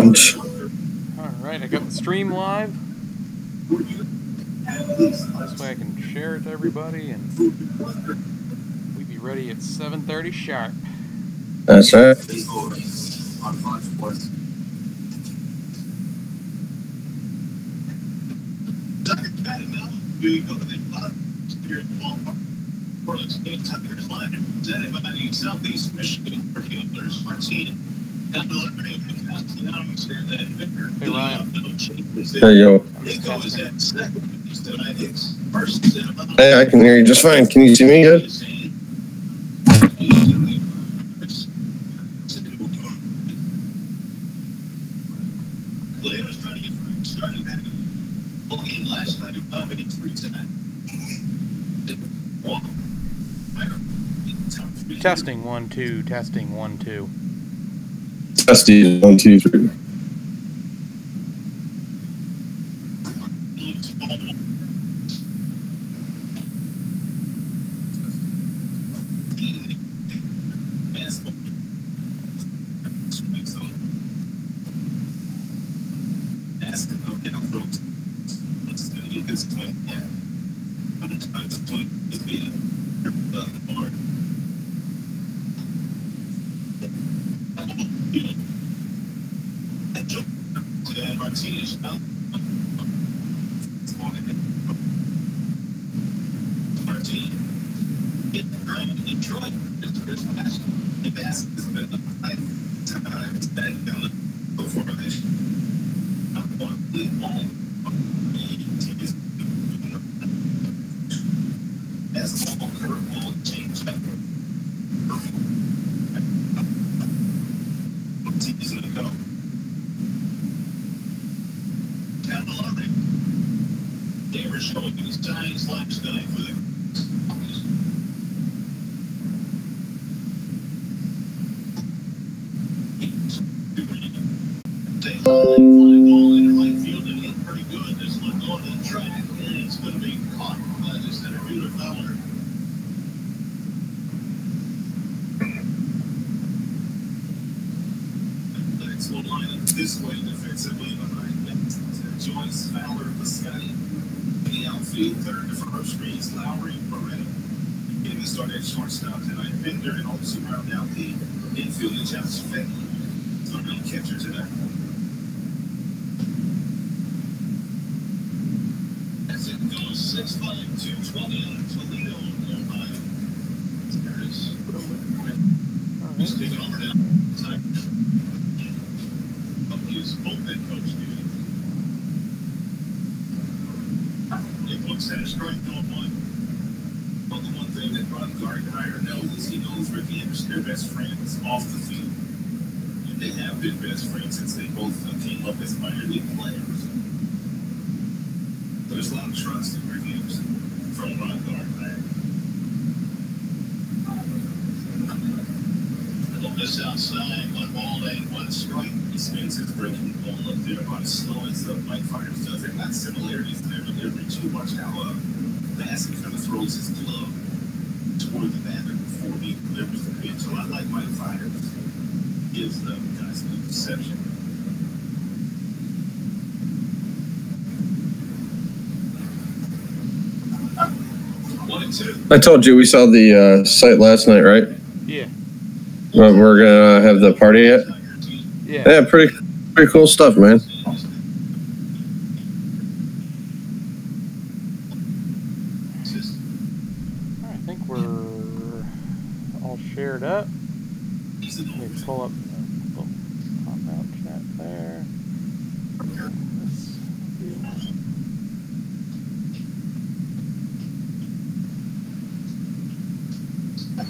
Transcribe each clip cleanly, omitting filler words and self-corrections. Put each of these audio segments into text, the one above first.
lunch. Alright, I got the stream live. This way I can share it to everybody, and we'd be ready at 7:30 sharp. That's right. Southeast Michigan particulars Martin. Hey Ryan. Hey yo. Hey, I can hear you just fine. Can you see me good? Testing 1 2. Testing 1 2. Testing 1 2 3. This way defensively behind Joyce, Fowler, Piscotty. The outfield, third to first, Reese, Lowry, Moreno. Getting the start at shortstop tonight, Bender, and also round out the infield and Josh Fenton. So no catcher tonight. As it goes 6-5, 220 on Toledo, Ohio. There it is. Just taking over now. His bullpen coach duty. It looks at a strike on one. Well, the one thing that Ron Gardner knows is he knows Ricky Anderson, their best friends off the field. And they have been best friends since they both came up as minor league players. There's a lot of trust in Ricky Anderson from Ron Gardner. This outside, one ball, one strike. He spins his breaking ball up there about as slow as Mike Fires does. They've got similarities in their delivery too. Watch how Bassett kind of throws his glove toward the batter before he delivers the pitch. A lot like Mike Fires gives the guys good perception. I told you we saw the site last night, right? Yeah. We're gonna have the party yet? Yeah. Yeah, pretty cool stuff, man. I think we're all shared up. Let me pull up the pop-out chat there. I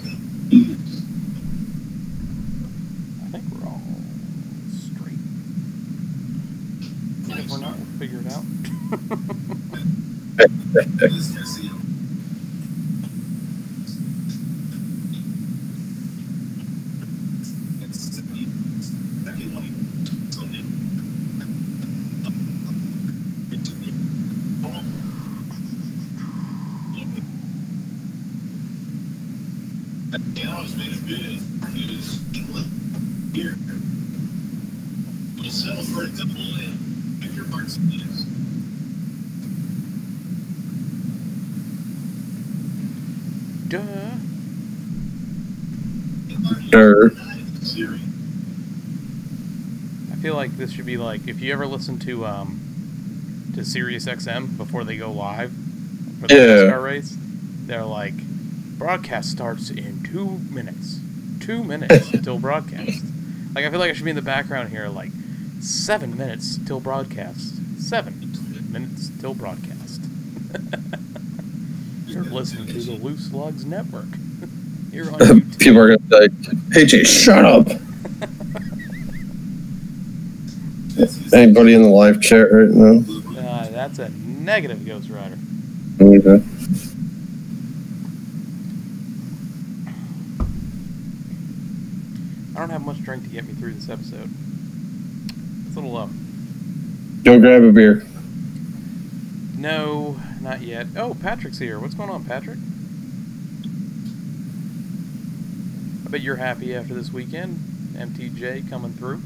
think we're all straight. If we're not, we'll figure it out. Duh. Sure. I feel like this should be like, if you ever listen to Sirius XM before they go live for the NASCAR race, they're like, broadcast starts in 2 minutes. 2 minutes till broadcast. Like, I feel like I should be in the background here, like, 7 minutes till broadcast. 7 minutes till broadcast. You're listening to the Loose Lugs Network. You're on YouTube. People are going to be like, hey, Jay, shut up. Anybody in the live chat right now? That's a negative, Ghost Rider. Okay. I don't have much drink to get me through this episode. It's a little low. Go grab a beer. No, not yet. Oh, Patrick's here. What's going on, Patrick? I bet you're happy after this weekend. MTJ coming through.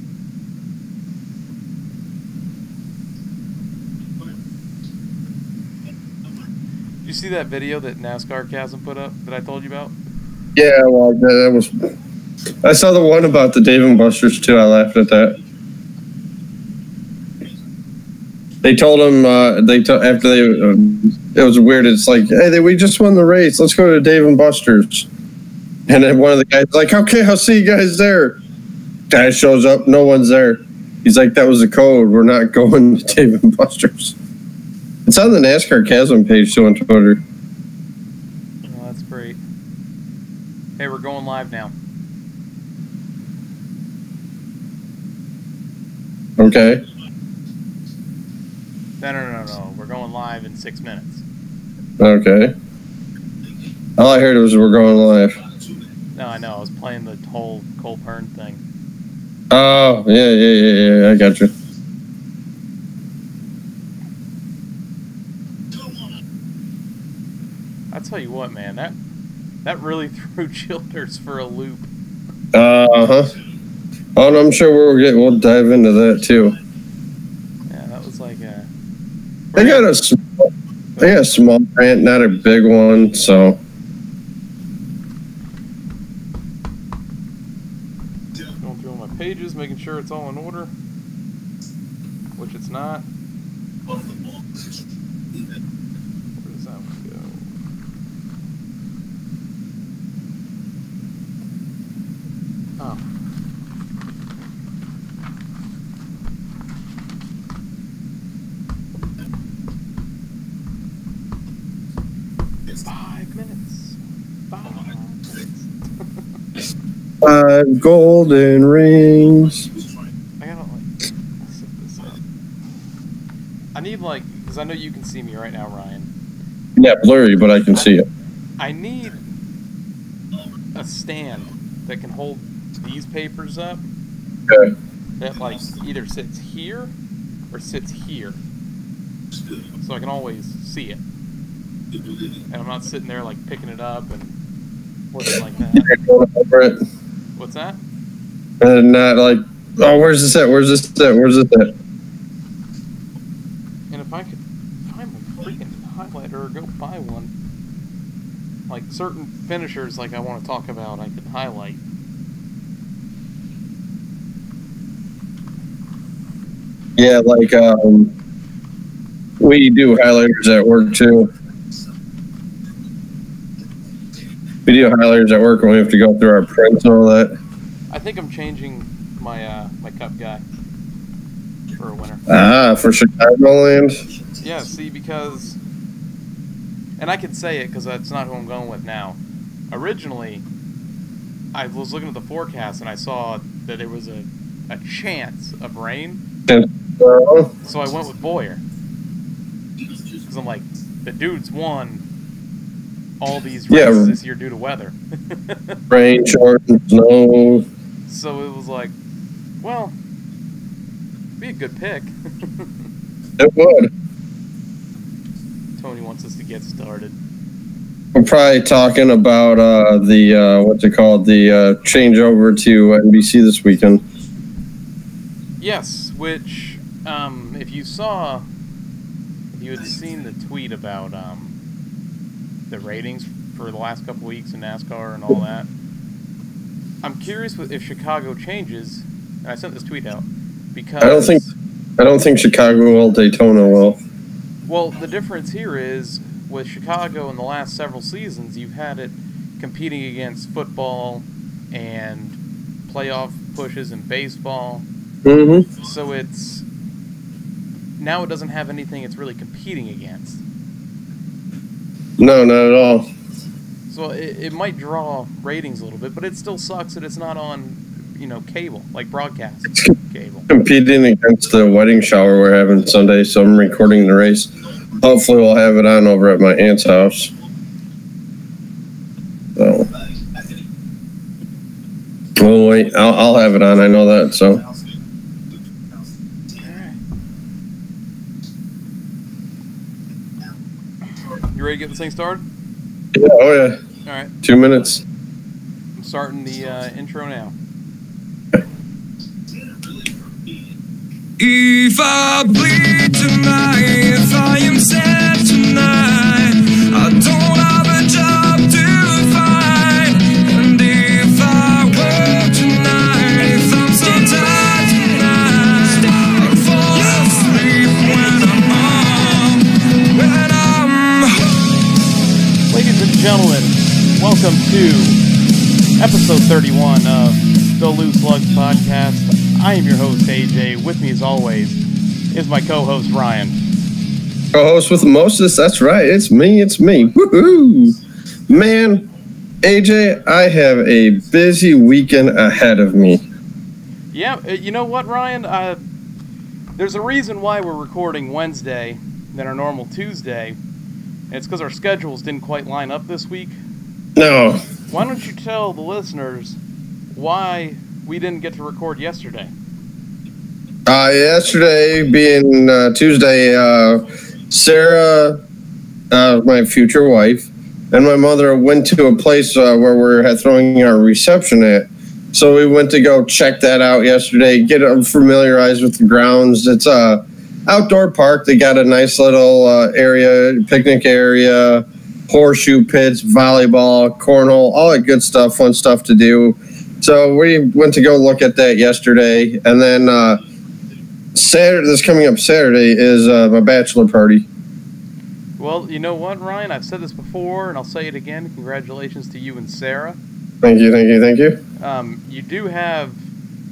Did you see that video that NASCAR Chasm put up that I told you about? Yeah, well, that was... I saw the one about the Dave & Buster's, too. I laughed at that. They told him, after they... it was weird. It's like, hey, we just won the race. Let's go to Dave & Buster's. And then one of the guys was like, okay, I'll see you guys there. Guy shows up. No one's there. He's like, that was the code. We're not going to Dave & Buster's. It's on the NASCAR Chasm page, too, on Twitter. Oh, that's great. Hey, we're going live now. Okay. No. We're going live in 6 minutes. Okay. All I heard was we're going live. No, I know. I was playing the whole Cole Pern thing. Oh, yeah. I got you. I'll tell you what, man. That really threw Childers for a loop. Uh-huh. Oh, and I'm sure we'll dive into that, too. Yeah, that was like a... They got a small rant, not a big one, so... Going through all my pages, making sure it's all in order. Which it's not. Where does that one go? Oh. Five minutes. 5 golden rings. I gotta set this up. I need because I know you can see me right now, Ryan. Yeah, blurry, but I can see it. I need a stand that can hold these papers up. Okay. That either sits here or sits here, so I can always see it. And I'm not sitting there picking it up and working like that. Over it. What's that? And not oh, where's this at? Where's this at? Where's this at? And if I could find my freaking highlighter or go buy one, certain finishers I want to talk about, I could highlight. Yeah, we do highlighters at work too. We do highlighters at work when we have to go through our prints and all that. I think I'm changing my my cup guy for a winter. Ah, for Chicagoland? Yeah, see, because... And I can say it because that's not who I'm going with now. Originally, I was looking at the forecast and I saw that there was a chance of rain. So I went with Boyer. Because I'm like, the dude's won all these races this year due to weather. Rain, short, snow. So it was like, well, be a good pick. It would. Tony wants us to get started. We're probably talking about what's it called? The changeover to NBC this weekend. Yes, which, if you had seen the tweet about the ratings for the last couple weeks in NASCAR and all that, I'm curious if Chicago changes. And I sent this tweet out because I don't think Chicago will. Daytona will. Well, the difference here is with Chicago in the last several seasons, you've had it competing against football and playoff pushes in baseball. Mm-hmm. So now it doesn't have anything it's really competing against. No, not at all. So it might draw ratings a little bit, but it still sucks that it's not on, cable, like broadcast cable. Competing against the wedding shower we're having Sunday, so I'm recording the race. Hopefully we'll have it on over at my aunt's house. So, well, wait, I'll have it on. I know that. So, you ready to get this thing started? yeah, oh yeah. All right. 2 minutes. I'm starting the intro now. If I bleed tonight, if I am sad tonight, I don't have a job to find. And if I work tonight, if I'm so tired tonight, I fall asleep when I'm home. Ladies and gentlemen, welcome to episode 31 of the Lugs podcast. I am your host, AJ. With me, as always, is my co-host, Ryan. Co-host with the mostest. That's right. It's me. Woohoo! Man, AJ, I have a busy weekend ahead of me. Yeah, you know what, Ryan? There's a reason why we're recording Wednesday than our normal Tuesday. And it's because our schedules didn't quite line up this week. No. Why don't you tell the listeners why we didn't get to record yesterday? Yesterday being Tuesday, Sarah, my future wife, and my mother went to a place where we're throwing our reception at. So we went to go check that out yesterday, get familiarized with the grounds. It's a outdoor park. They got a nice little area, picnic area, horseshoe pits, volleyball, cornhole, all that good stuff, fun stuff to do. So we went to go look at that yesterday, and then Saturday. This coming up Saturday is my bachelor party. Well, you know what, Ryan? I've said this before, and I'll say it again. Congratulations to you and Sarah. Thank you. You do have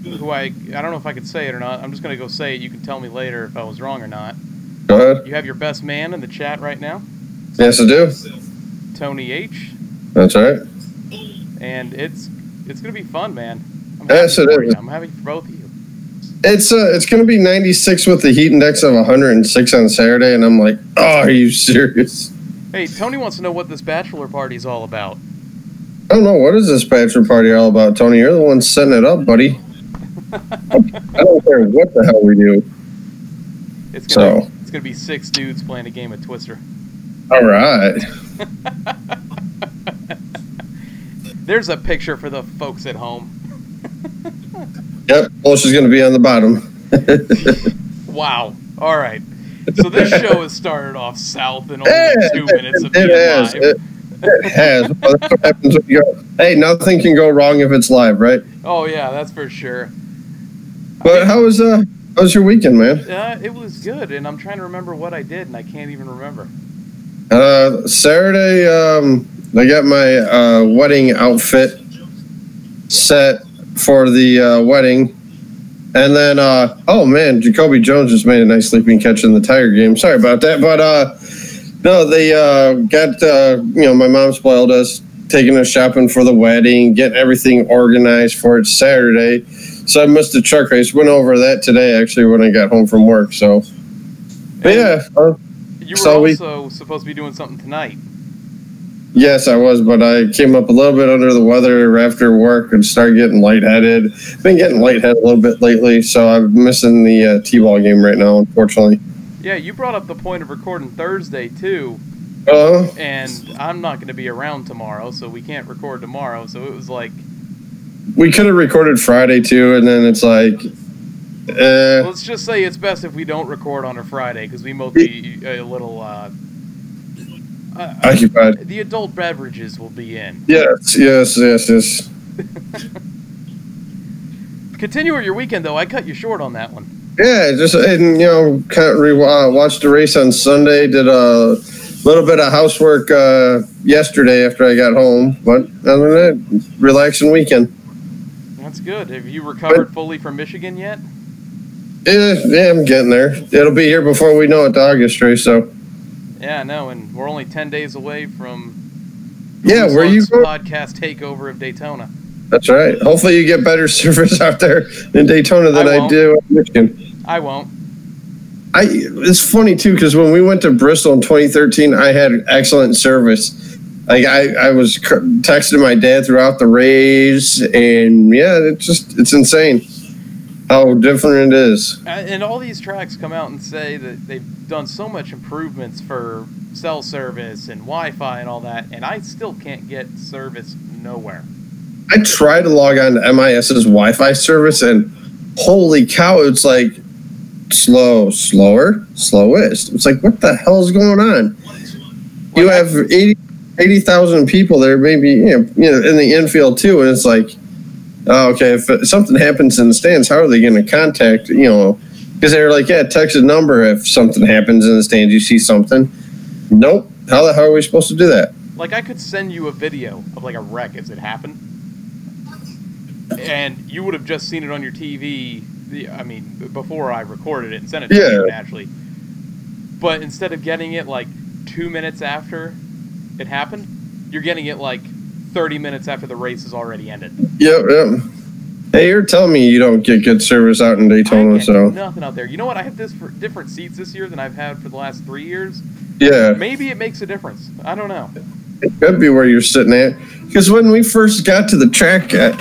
who I don't know if I could say it or not. I'm just going to go say it. You can tell me later if I was wrong or not. Go ahead. You have your best man in the chat right now. Yes, I do. Tony H. That's right. And it's going to be fun, man. Yes, it is. I'm happy for both of you. It's going to be 96 with the heat index of 106 on Saturday, and I'm like, oh, are you serious? Hey, Tony wants to know what this bachelor party is all about. I don't know. What is this bachelor party all about, Tony? You're the one setting it up, buddy. I don't care what the hell we do. It's gonna be 6 dudes playing a game of Twister. All right. There's a picture for the folks at home. Yep, Walsh is going to be on the bottom. Wow. All right. So this show has started off south in only 2 minutes of being live. It has. Well, that's what happens when you go, hey, nothing can go wrong if it's live, right? Oh, yeah, that's for sure. But how was your weekend, man? It was good, and I'm trying to remember what I did, and I can't even remember. Saturday, I got my wedding outfit set for the wedding. And then, oh man, Jacoby Jones just made a nice sleeping catch in the Tiger game. Sorry about that. But, no, they got, my mom spoiled us, taking us shopping for the wedding, getting everything organized for it Saturday. So I missed the truck race. Went over that today, actually, when I got home from work. So, but yeah. You were also supposed to be doing something tonight. Yes, I was, but I came up a little bit under the weather after work and started getting lightheaded. Been getting lightheaded a little bit lately, so I'm missing the T-ball game right now, unfortunately. Yeah, you brought up the point of recording Thursday, too. And I'm not going to be around tomorrow, so we can't record tomorrow. So it was like... We could have recorded Friday, too, and then it's like... Let's just say it's best if we don't record on a Friday because we might be a little occupied. The adult beverages will be in. Yes. Continue with your weekend, though. I cut you short on that one. Yeah, just kind of watched the race on Sunday. Did a little bit of housework yesterday after I got home, but other than that, relaxing weekend. That's good. Have you recovered fully from Michigan yet? Yeah, I'm getting there. It'll be here before we know it, the August race. So. Yeah, no, and we're only 10 days away from. Where you going? Podcast takeover of Daytona. That's right. Hopefully you get better service out there in Daytona than I do in Michigan. I won't. It's funny, too, because when we went to Bristol in 2013, I had excellent service. Like, I was texting my dad throughout the race, and, it's insane how different it is. And all these tracks come out and say that they've done so much improvements for cell service and Wi-Fi and all that, and I still can't get service nowhere. I tried to log on to MIS's Wi-Fi service, and holy cow, it's like slowest. It's like, what the hell is going on? You have 80,000 people there, maybe in the infield too, and it's like, oh, okay, if something happens in the stands, how are they going to contact? Because they're like, text a number if something happens in the stands. You see something? Nope. How the hell are we supposed to do that? Like, I could send you a video of like a wreck as it happened. And you would have just seen it on your TV, before I recorded it and sent it to you, naturally. But instead of getting it, 2 minutes after it happened, you're getting it, 30 minutes after the race has already ended. Yep. Hey, you're telling me you don't get good service out in Daytona, nothing out there. You know what? I have different seats this year than I've had for the last 3 years. Yeah. Maybe it makes a difference. I don't know. It could be where you're sitting at. Because when we first got to the track at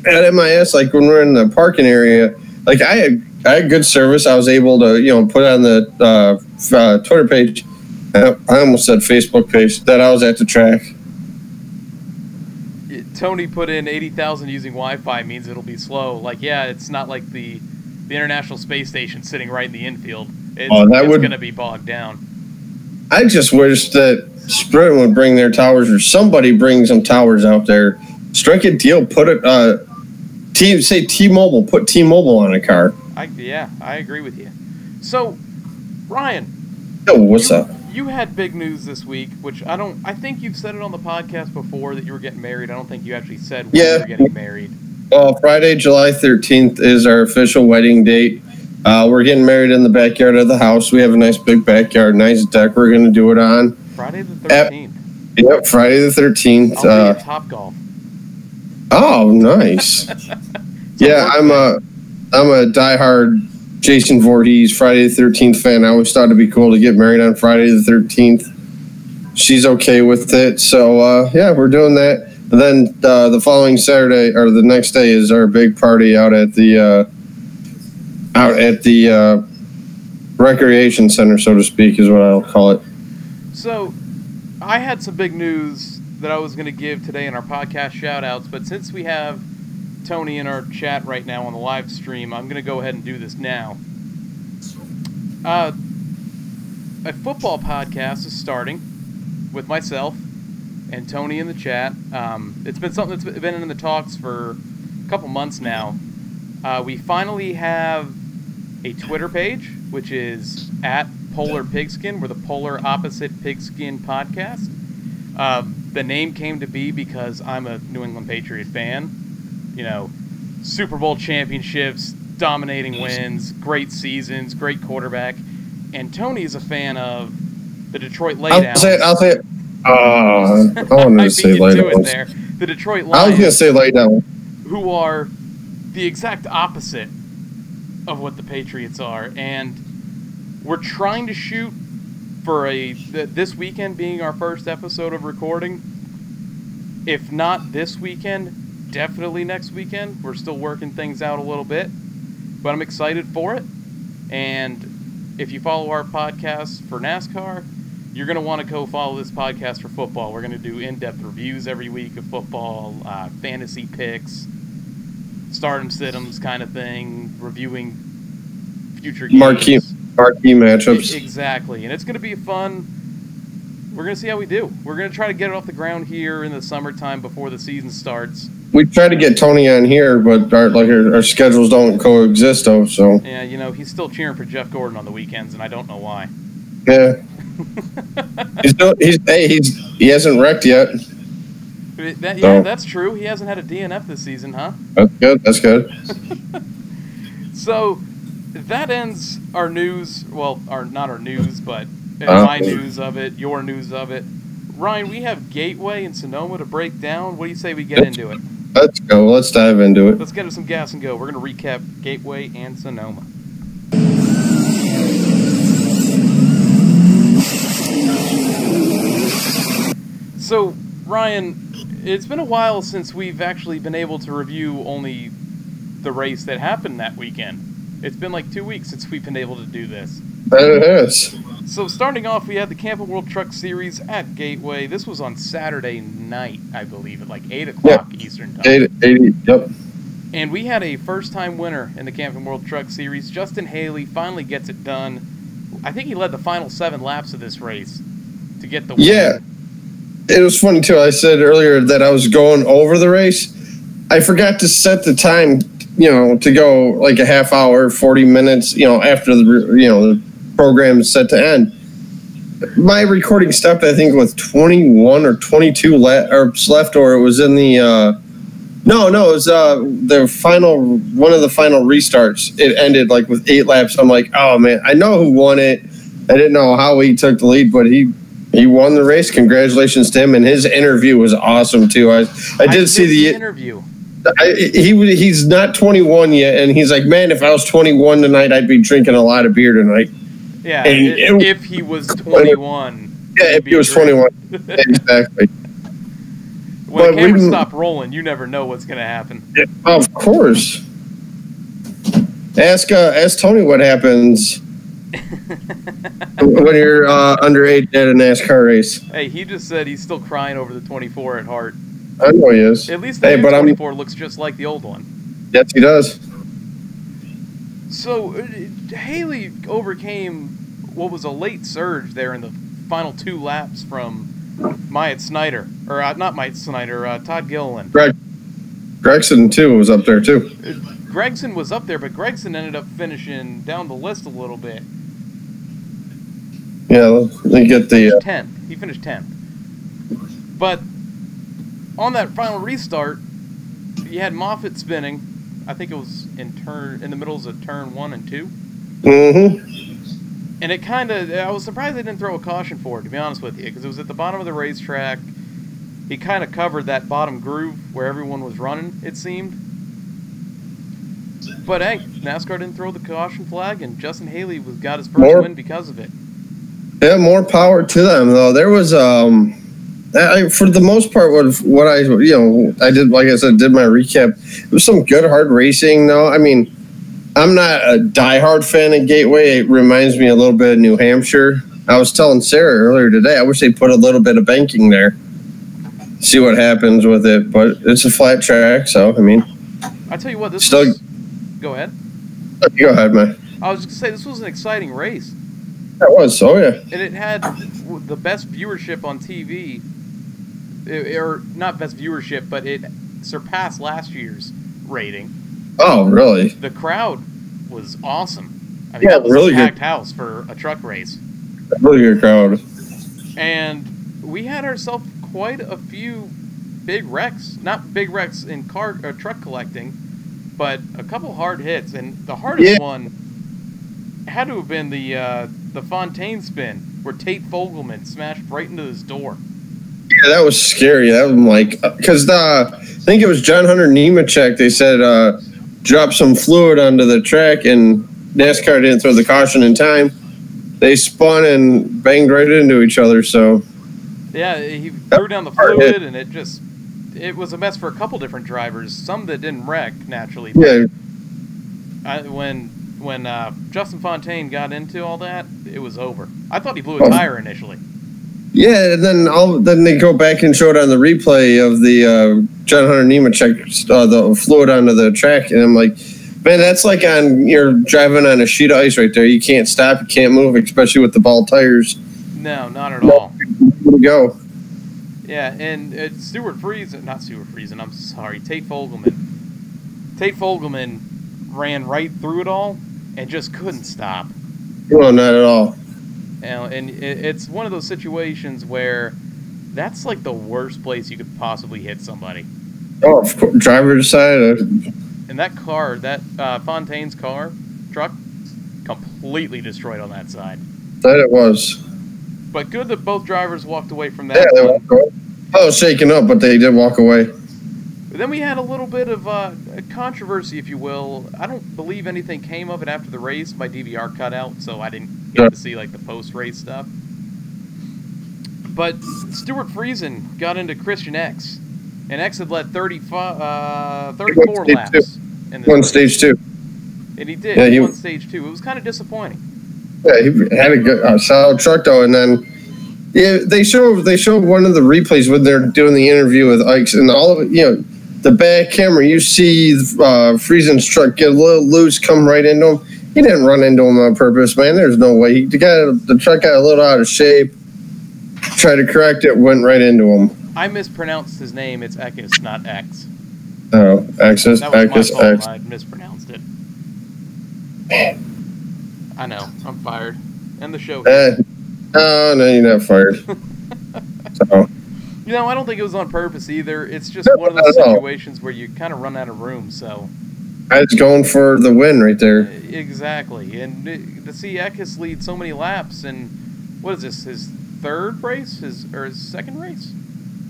MIS, when we're in the parking area, I had good service. I was able to, put on the Twitter page. I almost said Facebook page that I was at the track. Tony put in 80,000 using Wi-Fi means it'll be slow. It's not like the International Space Station sitting right in the infield. It's going to be bogged down. I just wish that Sprint would bring their towers, or somebody bring some towers out there. Strike a deal. Put it. T-Mobile. Put T-Mobile on a car. I agree with you. So, Ryan. Oh, what's up? You had big news this week, which I think you've said it on the podcast before that you were getting married. I don't think you actually said when you were getting married. Well, Friday, July 13th is our official wedding date. We're getting married in the backyard of the house. We have a nice big backyard, nice deck we're going to do it on. Friday the 13th. Yep, Friday the 13th. I'll be at Topgolf. Oh, nice. Yeah, I'm a diehard Jason Voorhees Friday the 13th fan. I always thought it'd be cool to get married on Friday the 13th. She's okay with it. So, we're doing that. And then the following Saturday, or the next day, is our big party out at the recreation center, so to speak, is what I'll call it. So, I had some big news that I was going to give today in our podcast shout-outs, but since we have Tony in our chat right now on the live stream, I'm going to go ahead and do this now. A football podcast is starting with myself and Tony in the chat. It's been something that's been in the talks for a couple months now. We finally have a Twitter page, which is at Polar Pigskin. We're the Polar Opposite Pigskin Podcast. The name came to be because I'm a New England Patriot fan. Super Bowl championships, dominating wins, great seasons, great quarterback. And Tony is a fan of the Detroit Laydowns. I'll say it. I wanted to say Laydowns. The Detroit Lions. I was going to say Laydowns. Who are the exact opposite of what the Patriots are. And we're trying to shoot for this weekend being our first episode of recording. If not this weekend, definitely next weekend. We're still working things out a little bit, but I'm excited for it. And if you follow our podcast for NASCAR, you're going to want to go follow this podcast for football. We're going to do in-depth reviews every week of football, fantasy picks, stardom situms kind of thing, reviewing future marquee games. matchups. Exactly, and it's going to be fun. We're going to see how we do. We're going to try to get it off the ground here in the summertime before the season starts. We try to get Tony on here, but our schedules don't coexist, though. So yeah, you know, he's still cheering for Jeff Gordon on the weekends, and I don't know why. Yeah, he hasn't wrecked yet. That's true. He hasn't had a DNF this season, huh? That's good. So that ends our news. Well, not our news, but my news of it, your news of it. Ryan, we have Gateway and Sonoma to break down. What do you say we get into it? Let's go. Let's dive into it. Let's get into some gas and go. We're going to recap Gateway and Sonoma. So, Ryan, it's been a while since we've actually been able to review only the race that happened that weekend. It's been like 2 weeks since we've been able to do this. It is. So starting off, we had the Camping World Truck Series at Gateway. This was on Saturday night, I believe, at like 8 o'clock Eastern Time. 8, yep. And we had a first-time winner in the Camping World Truck Series. Justin Haley finally gets it done. I think he led the final 7 laps of this race to get the win. Yeah. It was funny, too. I said earlier that I was going over the race. I forgot to set the time, to go like a half hour, 40 minutes, after the program is set to end. My recording stopped, I think, with 21 or 22 laps left, or it was in the it was the final one of the final restarts. It ended like with 8 laps. I'm like, oh man, I know who won it. I didn't know how he took the lead, but he won the race. Congratulations to him, and his interview was awesome too. I did see the interview. He's not 21 yet, and he's like, man, if I was 21 tonight, I'd be drinking a lot of beer tonight. Yeah, if he was 21. Yeah, if he was 21. Exactly. When the cameras stop rolling, you never know what's going to happen. Yeah, of course. Ask Tony what happens when you're underage at a NASCAR race. Hey, he just said he's still crying over the 24 at heart. I know he is. At least the new 24 looks just like the old one. Yes, he does. So, Haley overcame what was a late surge there in the final 2 laps from Myatt Snyder. Or, not Myatt Snyder, Todd Gilliland. Gregson, too, was up there, too. Gregson was up there, but Gregson ended up finishing down the list a little bit. Yeah, let me get the... 10th. He finished 10th. But on that final restart, you had Moffitt spinning. I think it was in the middle of turn 1 and 2. Mm-hmm. And it I was surprised they didn't throw a caution for it, to be honest with you, because it was at the bottom of the racetrack. He kind of covered that bottom groove where everyone was running, it seemed. But hey, NASCAR didn't throw the caution flag, and Justin Haley got his first win because of it. Yeah, more power to them, though. There was, for the most part, what I did, like I said, did my recap. It was some good, hard racing, though. I mean, I'm not a diehard fan of Gateway. It reminds me a little bit of New Hampshire. I was telling Sarah earlier today, I wish they put a little bit of banking there. See what happens with it, but it's a flat track, so, I mean. I tell you what, Go ahead. Go ahead, man. I was just going to say, this was an exciting race. That was, so yeah. And it had the best viewership on TV. Or not best viewership, but it surpassed last year's rating. Oh, really? The crowd was awesome. I mean, yeah, that was really a packed good house for a truck race. Really good crowd. And we had ourselves quite a few big wrecks. Not big wrecks in truck collecting, but a couple hard hits. And the hardest one had to have been the Fontaine spin, where Tate Fogelman smashed right into his door. Yeah, that was scary. That was like, because I think it was John Hunter Nemechek. They said dropped some fluid onto the track, and NASCAR didn't throw the caution in time. They spun and banged right into each other. So yeah, he threw down the fluid, and it was a mess for a couple different drivers. Some that didn't wreck naturally. Yeah. When Justin Fontaine got into all that, it was over. I thought he blew a tire initially. Yeah, and then they go back and show it on the replay of the John Hunter Nemechek, the fluid onto the track, and I'm like, Man, that's like you're driving on a sheet of ice right there. You can't stop, you can't move, especially with the ball tires. No, not at all. Where to go? Yeah, and Tate Fogelman. Tate Fogelman ran right through it all and just couldn't stop. No, not at all. And it's one of those situations where that's like the worst place you could possibly hit somebody. Oh, of course, driver's side. And that car, Fontaine's truck, completely destroyed on that side. That it was. But good that both drivers walked away from that. Yeah, they walked away. I was shaken up, but they did walk away. But then we had a little bit of controversy, if you will. I don't believe anything came of it after the race. My DVR cut out, so I didn't get to see like the post-race stuff. But Stuart Friesen got into Christian X, and X had led 34 laps. Won stage 2. And he did. Yeah, he won stage 2. It was kind of disappointing. Yeah, he had a good solid truck though, and then they showed one of the replays when they're doing the interview with Ike's, and all of it. The back camera, you see Friesen's truck get a little loose, come right into him. He didn't run into him on purpose, man. There's no way. The truck got a little out of shape. Tried to correct it, went right into him. I mispronounced his name. It's Eckes, not X. Oh, Eckes, that was Eckes, my fault. Eckes. I mispronounced it. I know. I'm fired. End the show. No, you're not fired. So. I don't think it was on purpose either. It's just one of those situations where you kind of run out of room, so... I was going for the win right there. Exactly. And to see Eckes lead so many laps, and what is this, his third race? His second race?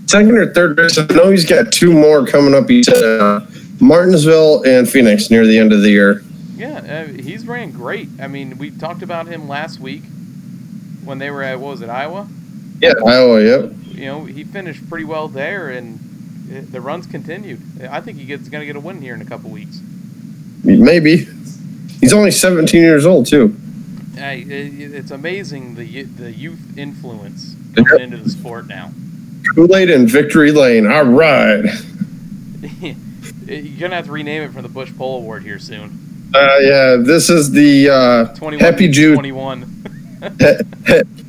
Second or third race. I know he's got 2 more coming up. He said Martinsville and Phoenix near the end of the year. Yeah, he's ran great. I mean, we talked about him last week when they were at, what was it, Iowa? Yeah, Iowa, yep. He finished pretty well there, and the runs continued. I think he's going to get a win here in a couple weeks. Maybe. He's only 17 years old, too. It's amazing the youth influence coming into the sport now. Kool-Aid and Victory Lane. All right. You're going to have to rename it from the Bush Pole Award here soon. Yeah, this is the Happy Juice. 21.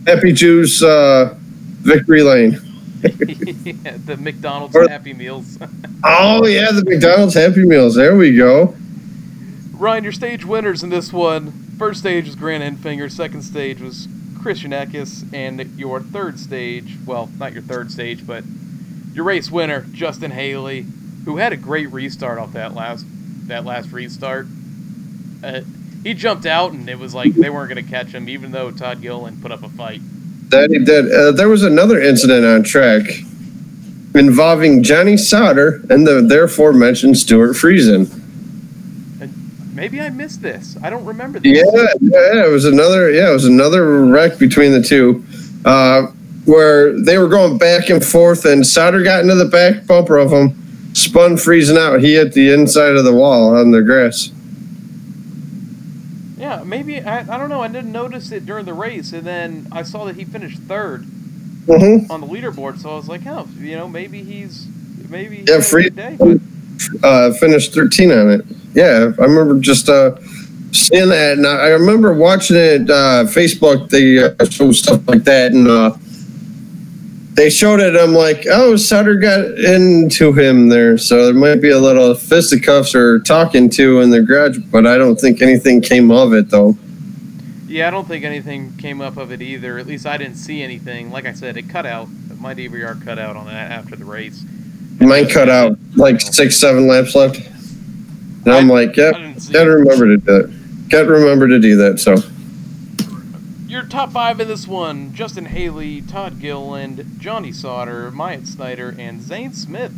Happy Juice Victory Lane. Yeah, the McDonald's Happy Meals. Oh, yeah, the McDonald's Happy Meals. There we go. Ryan, your stage winners in this one. First stage was Grant Enfinger. Second stage was Christian Eckes. And your third stage, well, not your third stage, but your race winner, Justin Haley, who had a great restart off that last restart. He jumped out, and it was like they weren't going to catch him, even though Todd Gilliland put up a fight. That he did. There was another incident on track involving Johnny Sauter and the therefore mentioned Stuart Friesen. Maybe I missed this. I don't remember this. Yeah, it was another wreck between the two, where they were going back and forth, and Sauter got into the back bumper of him, spun Friesen out. He hit the inside of the wall on the grass. Yeah, maybe, I don't know, I didn't notice it during the race, and then I saw that he finished third on the leaderboard, so I was like, oh, maybe he's Friesen finished 13 on it. Yeah, I remember just seeing that, and I remember watching it, Facebook, they show stuff like that, and they showed it, I'm like, oh, Sutter got into him there, so there might be a little fisticuffs or talking to in the garage, but I don't think anything came of it, though. Yeah, I don't think anything came up of it either. At least I didn't see anything. Like I said, it cut out. My DVR cut out on that after the race. Mine cut out like 6-7 laps left. And I'm like, yeah, gotta remember to do that. Gotta remember to do that, so. Your top 5 in this one: Justin Haley, Todd Gilliland, Johnny Sauter, Myatt Snyder, and Zane Smith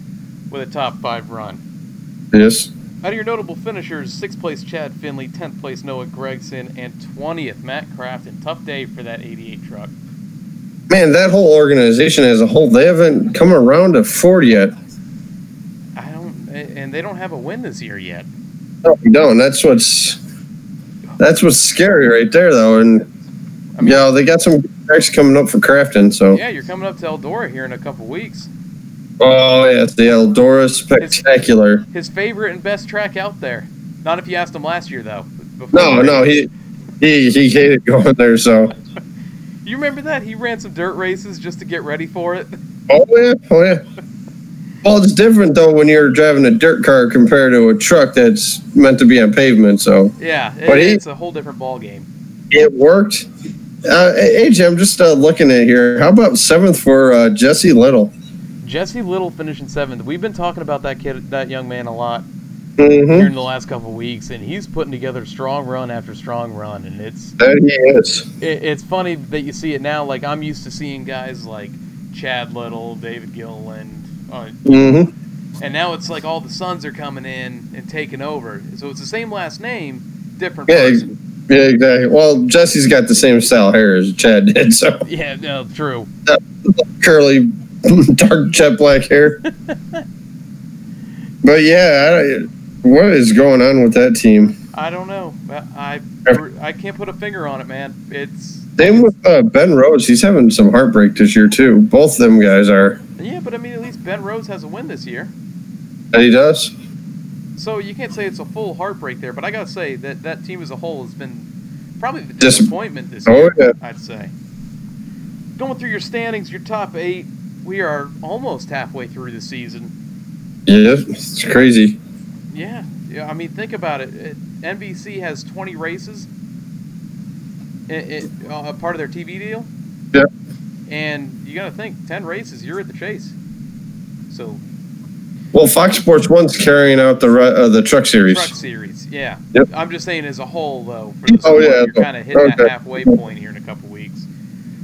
with a top 5 run. Yes. Out of your notable finishers, 6th place Chad Finley, 10th place Noah Gregson, and 20th Matt Crafton. Tough day for that 88 truck. Man, that whole organization as a whole, they haven't come around to Ford yet. And they don't have a win this year yet. No, we don't. That's what's scary right there, though. And they got some tracks coming up for Crafton. So yeah, you're coming up to Eldora here in a couple weeks. Oh yeah, it's the Eldora Spectacular. His favorite and best track out there. Not if you asked him last year, though. No, he hated going there. So you remember that he ran some dirt races just to get ready for it. oh yeah. Well, it's different though when you're driving a dirt car compared to a truck that's meant to be on pavement. So yeah, but it's a whole different ball game. It worked. AJ, I'm just looking at here. How about 7th for Jesse Little? Jesse Little finishing 7th. We've been talking about that young man a lot Mm-hmm. here in the last couple of weeks, and he's putting together strong run after strong run, and That he is. It's funny that you see it now. Like, I'm used to seeing guys like Chad Little, David Gilliland, Mm-hmm. and now it's like all the sons are coming in and taking over. So it's the same last name, different person. Yeah, exactly. Well, Jesse's got the same style hair as Chad did, so Yeah, no, true. curly, dark jet black hair. But yeah, what is going on with that team? I don't know. I can't put a finger on it, man. It's Same with Ben Rhodes. He's having some heartbreak this year too. Both of them guys are. yeah, but I mean, at least Ben Rhodes has a win this year. And he does. So you can't say it's a full heartbreak there, but I gotta say that team as a whole has been probably the disappointment this year. Yeah. I'd say. Going through your standings, your top 8, we are almost halfway through the season. Yeah, it's crazy. Yeah. I mean, think about it. NBC has 20 races, a part of their TV deal. Yeah. And you gotta think, 10 races, you're at the chase. So. Well, Fox Sports 1's carrying out the Truck Series. Truck Series, yeah. Yep. I'm just saying as a whole, though. For the sport, you're kind of hitting that halfway point here in a couple weeks.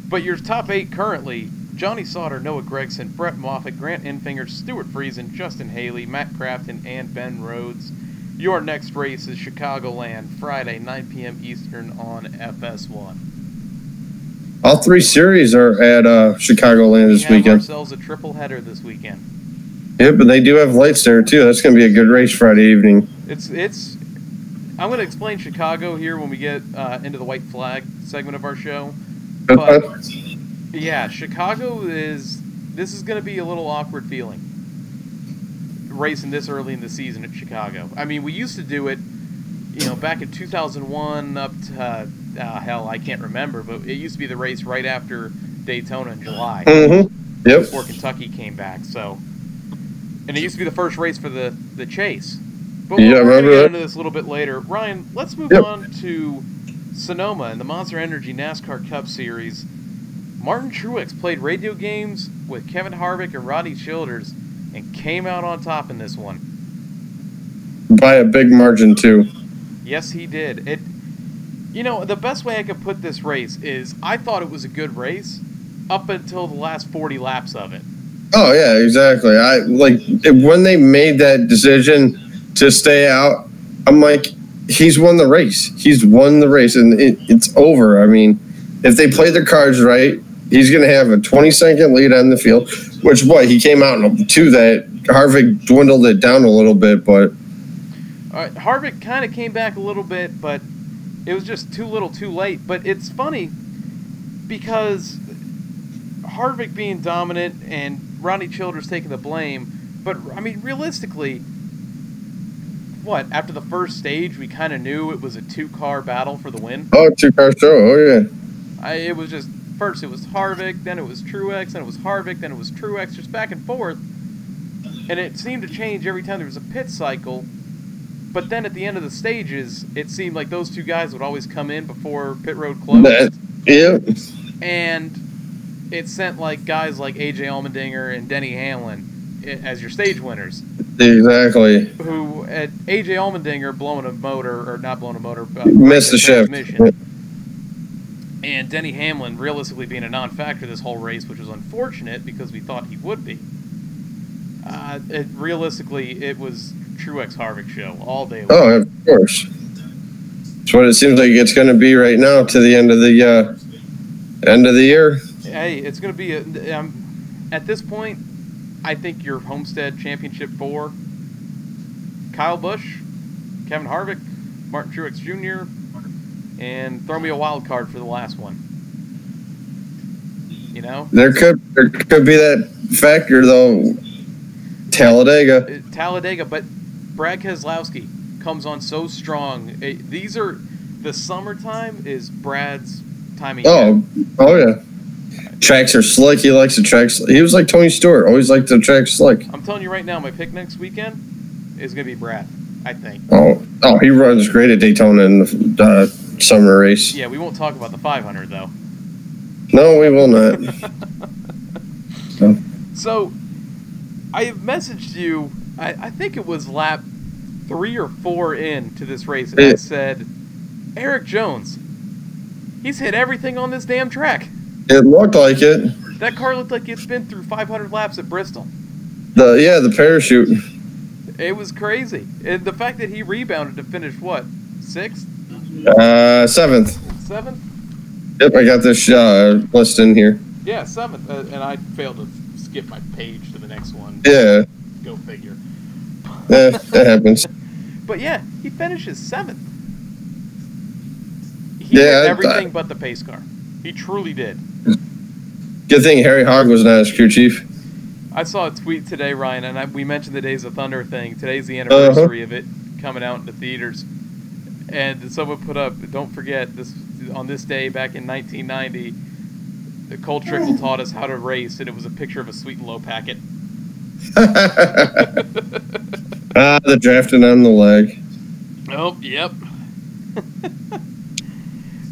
But your top 8 currently, Johnny Sauter, Noah Gregson, Brett Moffitt, Grant Enfinger, Stuart Friesen, Justin Haley, Matt Crafton, and Ben Rhodes. Your next race is Chicagoland, Friday, 9 p.m. Eastern on FS1. All 3 series are at Chicagoland this weekend. We have ourselves a triple header this weekend. Yeah, but they do have lights there too. That's going to be a good race Friday evening. I'm going to explain Chicago here when we get into the white flag segment of our show. But yeah, Chicago this is going to be a little awkward feeling racing this early in the season at Chicago. I mean, we used to do it, back in 2001 up to hell, I can't remember, but it used to be the race right after Daytona in July. Mm-hmm. Yep. Before Kentucky came back, so. And it used to be the first race for the chase. But we're going to get into this a little bit later. Ryan, let's move on to Sonoma and the Monster Energy NASCAR Cup Series. Martin Truex played radio games with Kevin Harvick and Rodney Childers and came out on top in this one. By a big margin, too. Yes, he did. The best way I could put this race is I thought it was a good race up until the last 40 laps of it. Oh yeah, exactly. When they made that decision to stay out, I'm like, he's won the race. He's won the race, and it's over. I mean, if they play their cards right, he's going to have a 20-second lead on the field. Which he came out in 2 that Harvick dwindled it down a little bit, but Harvick kind of came back a little bit, but it was just too little, too late. But it's funny because Harvick being dominant and Rodney Childers taking the blame, but I mean, realistically, after the first stage, we kind of knew it was a 2-car battle for the win. Oh, 2-car show, oh yeah. It was just, first it was Harvick, then it was Truex, then it was Harvick, then it was Truex, just back and forth, and it seemed to change every time there was a pit cycle, but then at the end of the stages, it seemed like those 2 guys would always come in before pit road closed. Yeah. And it sent guys like AJ Allmendinger and Denny Hamlin as your stage winners. Exactly. Who at AJ Allmendinger blowing a motor, or not blowing a motor, missed the shift. And Denny Hamlin realistically being a non-factor this whole race, which was unfortunate because we thought he would be. Realistically, it was Truex Harvick show all day long. Oh, of course. That's what it seems like it's going to be right now to the end of the year. Hey, it's going to be at this point, I think your Homestead Championship 4, Kyle Busch, Kevin Harvick, Martin Truex Jr., and throw me a wild card for the last one. There could be that factor though. Talladega, but Brad Keselowski comes on so strong. The summertime is Brad's time of Oh, year. oh yeah. Tracks are slick. He likes the tracks. He was like Tony Stewart. Always liked the tracks slick. I'm telling you right now, my pick next weekend is going to be Brad, I think. Oh, he runs great at Daytona in the summer race. Yeah, we won't talk about the 500, though. No, we will not. No. So, I messaged you, I think it was lap 3 or 4 into this race, and I said, Eric Jones, he's hit everything on this damn track. It looked like it. That car looked like it's been through 500 laps at Bristol. The parachute. It was crazy. And the fact that he rebounded to finish, what, 6th? 7th. 7th? Yep, I got this list in here. Yeah, 7th. And I failed to skip my page to the next one. Yeah. Go figure. Yeah, that happens. But yeah, he finishes 7th. He Yeah, did everything but the pace car. He truly did. Good thing Harry Hogg was not his crew chief. I saw a tweet today, Ryan, and we mentioned the Days of Thunder thing. Today's the anniversary of it coming out in the theaters. And someone put up, don't forget, this on this day back in 1990, Cole Trickle taught us how to race, and it was a picture of a Sweet and Low packet. The drafting on the leg. Oh, yep.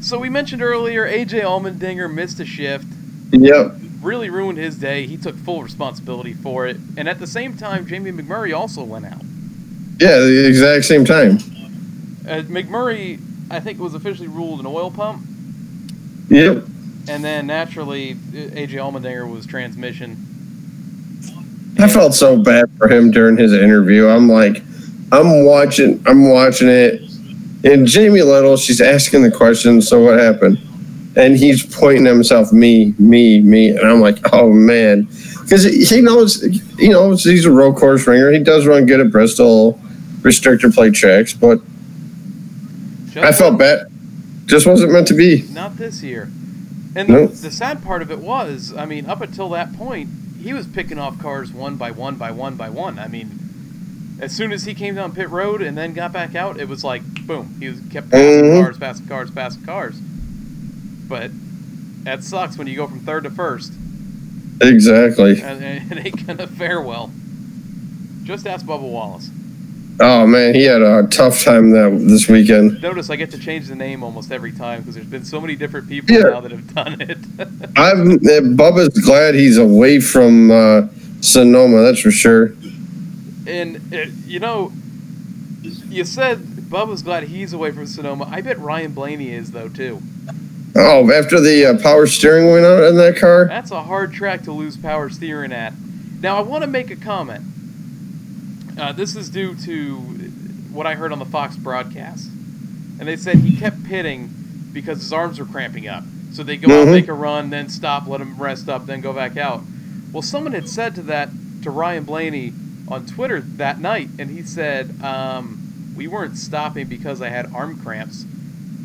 So we mentioned earlier, AJ Allmendinger missed a shift. Yep. Really ruined his day. He took full responsibility for it. And at the same time, Jamie McMurray also went out. Yeah, the exact same time. McMurray, I think, was officially ruled an oil pump. Yep. And then, naturally, AJ Allmendinger was transmission. I felt so bad for him during his interview. I'm like, I'm watching it. And Jamie Little, she's asking the question, so what happened? And he's pointing at himself, me. And I'm like, oh, man. Because he knows he's a road course ringer. He does run good at Bristol restrictor plate tracks, but I felt bad. Just wasn't meant to be. Not this year. And Nope. the sad part of it was, I mean, up until that point, he was picking off cars one by one. I mean, as soon as he came down pit road and then got back out, it was like, boom. He kept passing cars. But that sucks when you go from 3rd to 1st. Exactly. And it ain't going to fare well. Just ask Bubba Wallace. Oh, man, he had a tough time this weekend. Notice I get to change the name almost every time because there's been so many different people now that have done it. Bubba's glad he's away from Sonoma, that's for sure. And, you said Bubba's glad he's away from Sonoma. I bet Ryan Blaney is, though, too. Oh, after the power steering went out in that car? That's a hard track to lose power steering at. Now, I want to make a comment. This is due to what I heard on the Fox broadcast. And they said he kept pitting because his arms were cramping up. So they go out, make a run, then stop, let him rest up, then go back out. Well, someone had said to Ryan Blaney on Twitter that night, and he said, we weren't stopping because I had arm cramps.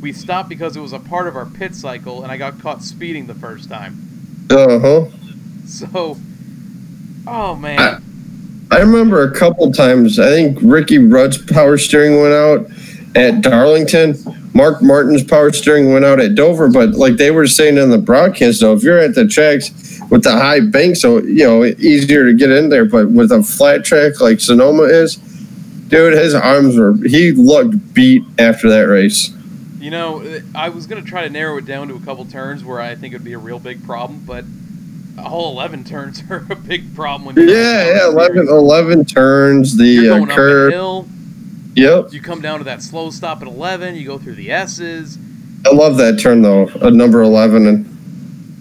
We stopped because it was a part of our pit cycle, and I got caught speeding the first time. So, oh, man. I remember a couple times, I think Ricky Rudd's power steering went out at Darlington. Mark Martin's power steering went out at Dover, but like they were saying in the broadcast, though, if you're at the tracks with the high bank, so, easier to get in there, but with a flat track like Sonoma is, dude, his arms he looked beat after that race. I was going to try to narrow it down to a couple turns where I think it would be a real big problem, but all 11 turns are a big problem. When 11 turns, You're going curve. Up a hill. Yep. You come down to that slow stop at 11, you go through the S's. I love that turn, though, number 11. And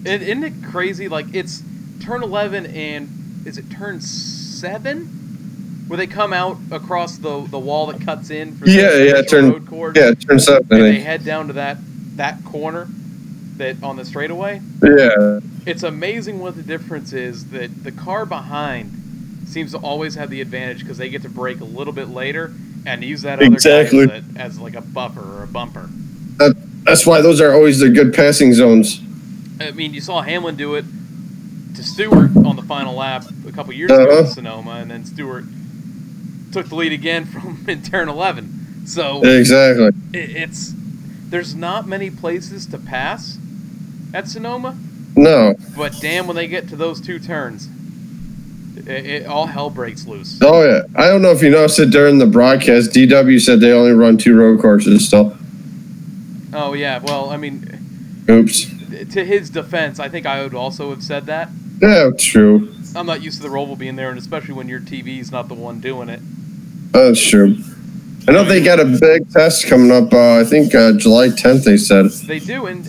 isn't it crazy? Like, it's turn 11 and is it turn 7? Where they come out across the wall that cuts in for the road course. Yeah, turn 7. And they head down to that corner on the straightaway. Yeah. It's amazing what the difference is that the car behind seems to always have the advantage because they get to brake a little bit later and use that other guy as like a buffer or a bumper. That's why those are always the good passing zones. I mean, you saw Hamlin do it to Stewart on the final lap a couple years ago in Sonoma, and then Stewart took the lead again from in turn 11. So Exactly. it's there's not many places to pass at Sonoma, No. but damn, when they get to those two turns, all hell breaks loose. Oh, yeah. I don't know if you noticed it during the broadcast. DW said they only run 2 road courses still. Oh, yeah. Well, I mean, Oops. to his defense, I think I would also have said that. Yeah, true. I'm not used to the Roval being there, and especially when your TV's not the one doing it. That's true. I know they got a big test coming up, I think July 10th, they said. They do, and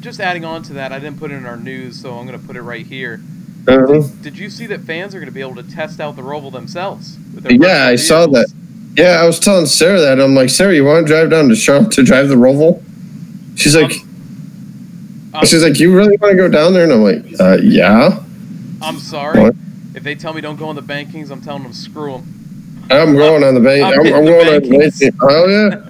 just adding on to that, I didn't put it in our news, so I'm going to put it right here. Uh-huh. Did you see that fans are going to be able to test out the Roval themselves? With their Yeah, I saw that. Yeah, I was telling Sarah that. I'm like, Sarah, you want to drive down to Charlotte to drive the Roval? She's like, you really want to go down there? And I'm like, yeah. I'm sorry. What? If they tell me don't go on the Bankings, I'm telling them screw them. I'm going on the bank. I'm hitting the going on the Bankings. bank. Oh, yeah.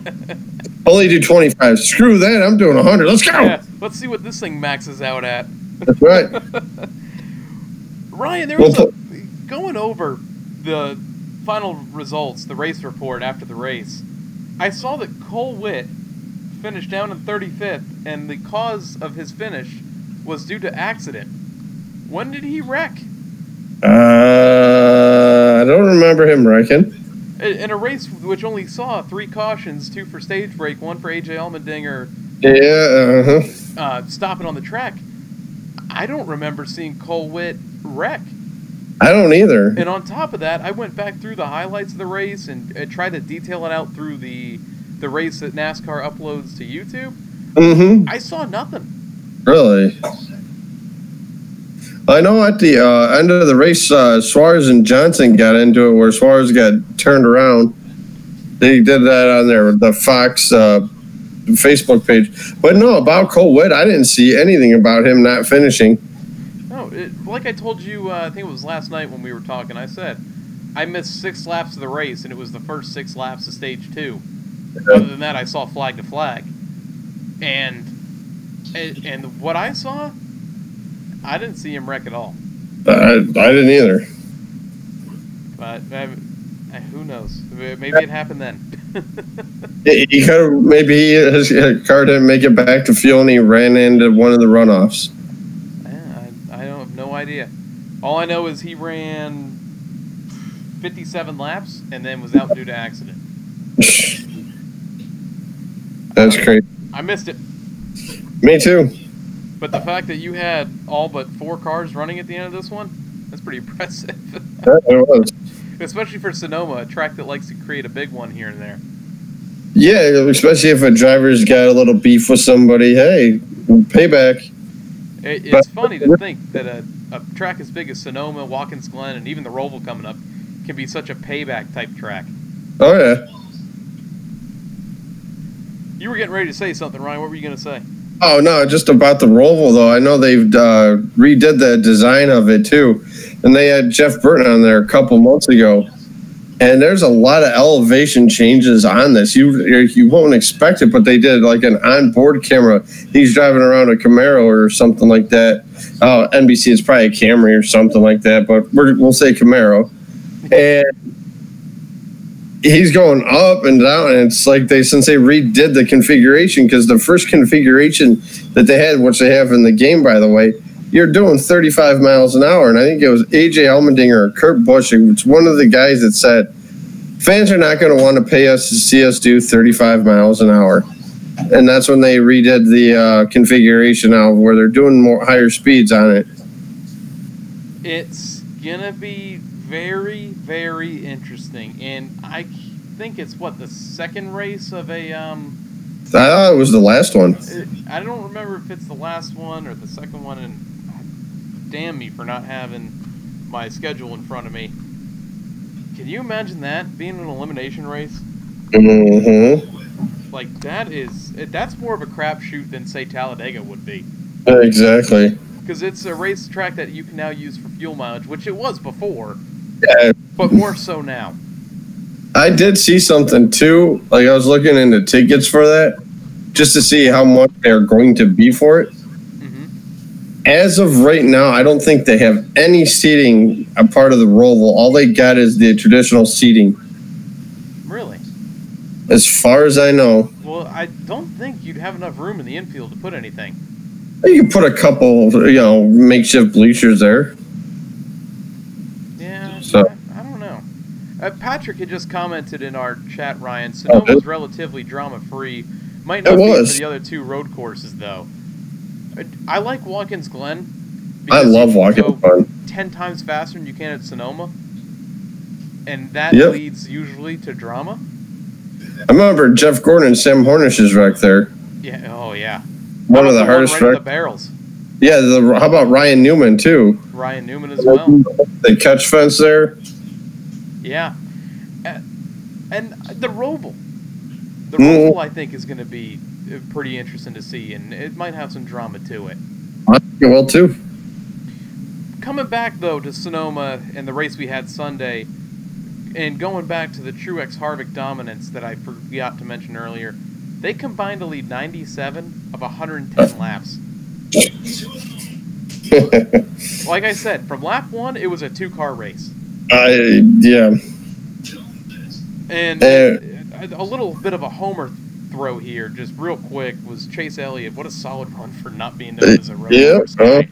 Only do 25. Screw that. I'm doing 100. Let's go. Yeah, let's see what this thing maxes out at. That's right. Ryan, there was going over the final results, the race report after the race. I saw that Cole Witt finished down in 35th, and the cause of his finish was due to accident. When did he wreck? I don't remember him wrecking. In a race which only saw 3 cautions, 2 for stage break, 1 for AJ Allmendinger. Yeah, stopping on the track. I don't remember seeing Cole Witt wreck. I don't either. And on top of that, I went back through the highlights of the race and tried to detail it out through the race that NASCAR uploads to YouTube. Mm-hmm. I saw nothing. Really? I know at the end of the race, Suarez and Johnson got into it where Suarez got turned around. They did that on the Fox Facebook page. But no, about Cole Witt, I didn't see anything about him not finishing. No, like I told you, I think it was last night when we were talking, I said, I missed 6 laps of the race, and it was the first 6 laps of stage 2. Yeah. Other than that, I saw flag to flag. And what I saw, I didn't see him wreck at all. I didn't either. But who knows? Maybe it happened then. He could have, maybe his car didn't make it back to fuel and he ran into one of the runoffs. I don't have no idea. All I know is he ran 57 laps and then was out due to accident. That's crazy. I missed it. Me too. But the fact that you had all but 4 cars running at the end of this one, that's pretty impressive. It was. Especially for Sonoma, a track that likes to create a big one here and there. Yeah, especially if a driver's got a little beef with somebody. Hey, payback. It's funny to think that a track as big as Sonoma, Watkins Glen, and even the Roval coming up can be such a payback type track. Oh, yeah. You were getting ready to say something, Ryan. What were you going to say? Oh, no, just about the Roval, though. I know they've redid the design of it, too. And they had Jeff Burton on there a couple months ago. And there's a lot of elevation changes on this. You won't expect it, but they did like an onboard camera. He's driving around a Camaro or something like that. NBC is probably a Camry or something like that, but we'll say Camaro. And he's going up and down, and it's like since they redid the configuration, because the first configuration that they had, which they have in the game, by the way, you're doing 35 miles an hour. And I think it was AJ Allmendinger or Kurt Busch. It's one of the guys that said, fans are not going to want to pay us to see us do 35 miles an hour. And that's when they redid the configuration out where they're doing more higher speeds on it. It's going to be very, very interesting. And I think it's, the second race of a... I thought it was the last one. I don't remember if it's the last one or the second one, and damn me for not having my schedule in front of me. Can you imagine that, being an elimination race? Mm-hmm. Like, that's more of a crapshoot than, say, Talladega would be. Exactly. Because it's a racetrack that you can now use for fuel mileage, which it was before, yeah, but more so now. I did see something, too. Like, I was looking into tickets for that, just to see how much they're going to be for it. Mm-hmm. As of right now, I don't think they have any seating a part of the Roval. All they got is the traditional seating. Really? As far as I know. Well, I don't think you'd have enough room in the infield to put anything. You can put a couple, makeshift bleachers there. Yeah, So. I don't know. Patrick had just commented in our chat, Ryan. Sonoma's relatively drama-free. Might not be for the other two road courses, though. I like Watkins Glen. I love Watkins Glen. 10 times faster than you can at Sonoma. And that leads usually to drama. I remember Jeff Gordon and Sam Hornish's wreck there. Yeah. Oh, yeah. One of the hardest wrecks. The barrels. Yeah. How about Ryan Newman too? Ryan Newman as well. The catch fence there. Yeah. And the Roval. The Roval, I think, is going to be pretty interesting to see, and it might have some drama to it. I think it will too. Coming back though to Sonoma and the race we had Sunday. And going back to the Truex Harvick dominance that I forgot to mention earlier, they combined to lead 97 of 110 laps. Like I said, from lap 1, it was a 2-car race. Yeah. And a little bit of a homer throw here, just real quick, was Chase Elliott. What a solid run for not being known as a road course guy.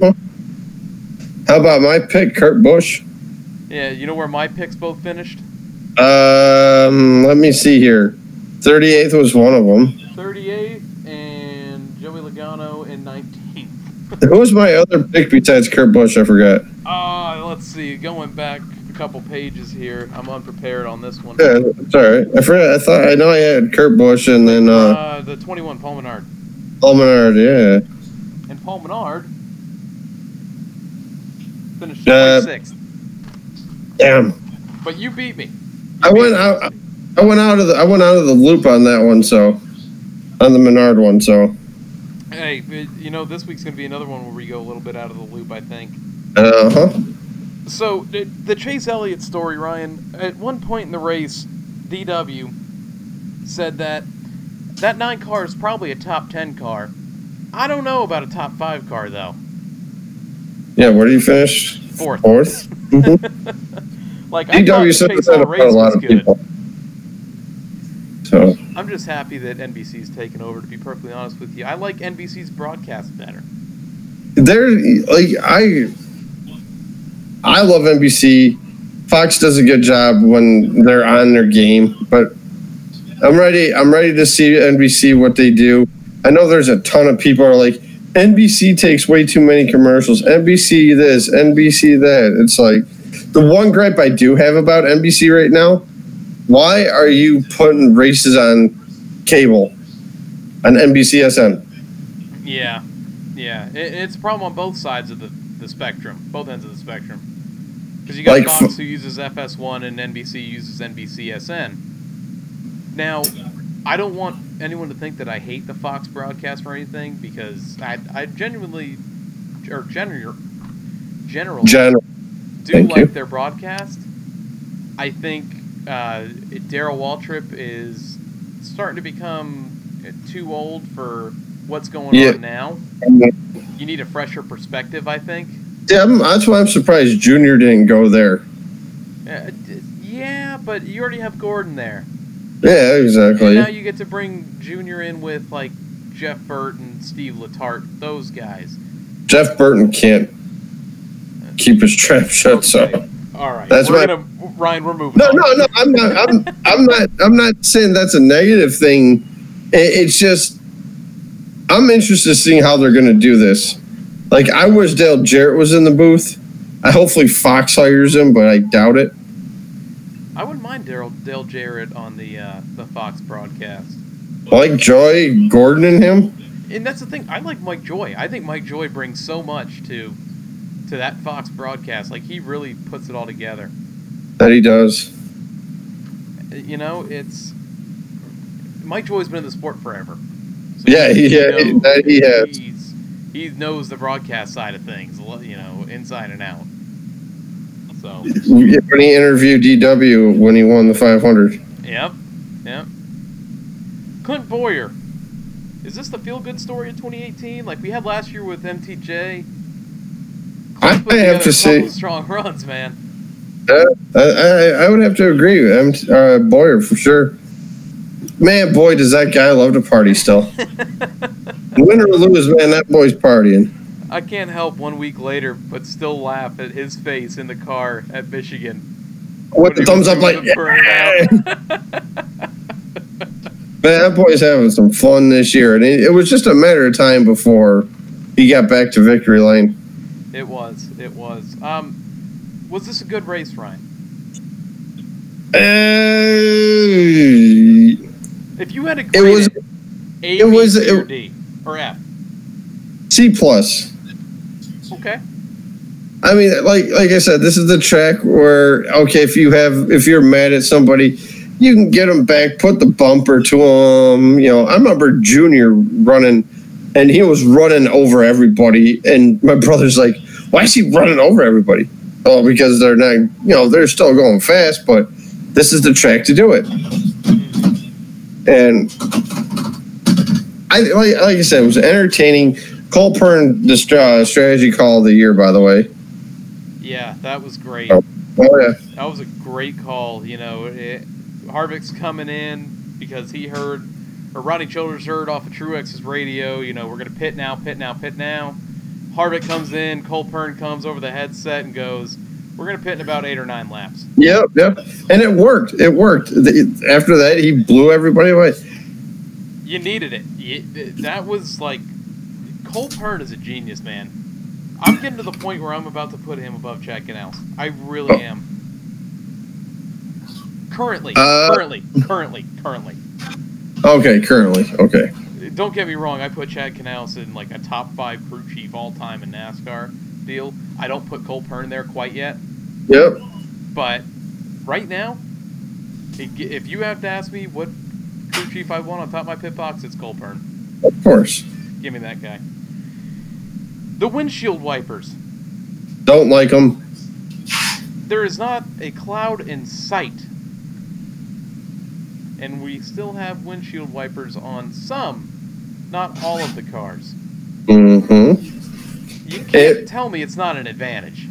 How about my pick, Kurt Busch? Yeah, you know where my picks both finished? Let me see here. 38th was one of them. 38th and Joey Logano in 19th. Who was my other pick besides Kurt Busch? I forgot. Let's see. Going back a couple pages here. I'm unprepared on this one. Yeah, it's all right. I forgot. I know I had Kurt Busch and then the 21 Paul Menard. Paul Menard, yeah. And Paul Menard finished 26th. Damn. But you beat me. I went out of the loop on that one, so on the Menard one, so. Hey, this week's gonna be another one where we go a little bit out of the loop, I think. So the Chase Elliott story, Ryan. At one point in the race, DW said that 9 car is probably a top 10 car. I don't know about a top 5 car though. Yeah, where did you finish? 4th. 4th. Like I thought Chase all race was good. People. So I'm just happy that NBC's taken over. To be perfectly honest with you, I like NBC's broadcast better. They're like I love NBC. Fox does a good job when they're on their game, but I'm ready to see NBC what they do. I know there's a ton of people are like, NBC takes way too many commercials. NBC this, NBC that. It's like the one gripe I do have about NBC right now. Why are you putting races on cable, on NBCSN? Yeah. It's a problem on both sides of the spectrum, both ends of the spectrum. Because you got Fox who uses FS1 and NBC uses NBCSN. Now, I don't want anyone to think that I hate the Fox broadcast or anything, because I genuinely do like their broadcast. I think Darrell Waltrip is starting to become too old for what's going on now. You need a fresher perspective, I think. Yeah, that's why I'm surprised Junior didn't go there. Yeah, but you already have Gordon there. Yeah, exactly. And now you get to bring Junior in with, like, Jeff Burton, Steve Letarte, those guys. Jeff Burton can't keep his trap shut, so. All right. That's Ryan, we're moving on. No, I'm not saying that's a negative thing. It's just I'm interested in seeing how they're going to do this. Like, I wish Dale Jarrett was in the booth. Hopefully Fox hires him, but I doubt it. I wouldn't mind Dale Jarrett on the Fox broadcast. I like Joy, Gordon, and him. And that's the thing. I like Mike Joy. I think Mike Joy brings so much to that Fox broadcast. Like, he really puts it all together. That he does. It's Mike Joy's been in the sport forever. So yeah, he has. He knows the broadcast side of things, inside and out. So when he interviewed DW when he won the 500. Yep. Clint Boyer. Is this the feel-good story of 2018? Like we had last year with MTJ? I have to say, strong runs, man. I would have to agree with Boyer for sure. man, boy, does that guy love to party still. Win or lose, man, that boy's partying. I can't help 1 week later but still laugh at his face in the car at Michigan. With the thumbs up, like, yeah. Man, that boy's having some fun this year, and it was just a matter of time before he got back to victory lane. It was. Was this a good race, Ryan? If you had to grade it A, B, C, or D, or F? C plus. Okay. I mean, like I said, this is the track where, okay, if you're mad at somebody, you can get them back, put the bumper to them. You know, I remember Junior running, and he was running over everybody, and my brother's like, why is he running over everybody? Oh, because they're not, you know, they're still going fast, but this is the track to do it. And like I said, it was entertaining. Cole Pern, the strategy call of the year, by the way. Yeah, that was great. Oh yeah. That was a great call. You know, Harvick's coming in because he heard, or Ronnie Childers heard off of Truex's radio, you know, we're going to pit now. Harvick comes in, Cole Pern comes over the headset and goes, we're going to pit in about 8 or 9 laps. Yep. And it worked. After that, he blew everybody away. You needed it. That was like, Cole Pern is a genius, man. I'm getting to the point where I'm about to put him above Chad Knaus. I really am. Currently. Okay, currently. Okay. Don't get me wrong. I put Chad Knaus in like a top 5 crew chief all time in NASCAR deal. I don't put Cole Pern there quite yet. Yep. But right now, if you have to ask me what crew chief I want on top of my pit box, it's Cole Pern. Of course. Give me that guy. The windshield wipers. Don't like them. There is not a cloud in sight. And we still have windshield wipers on some, not all of the cars. Mm-hmm. You can't tell me it's not an advantage.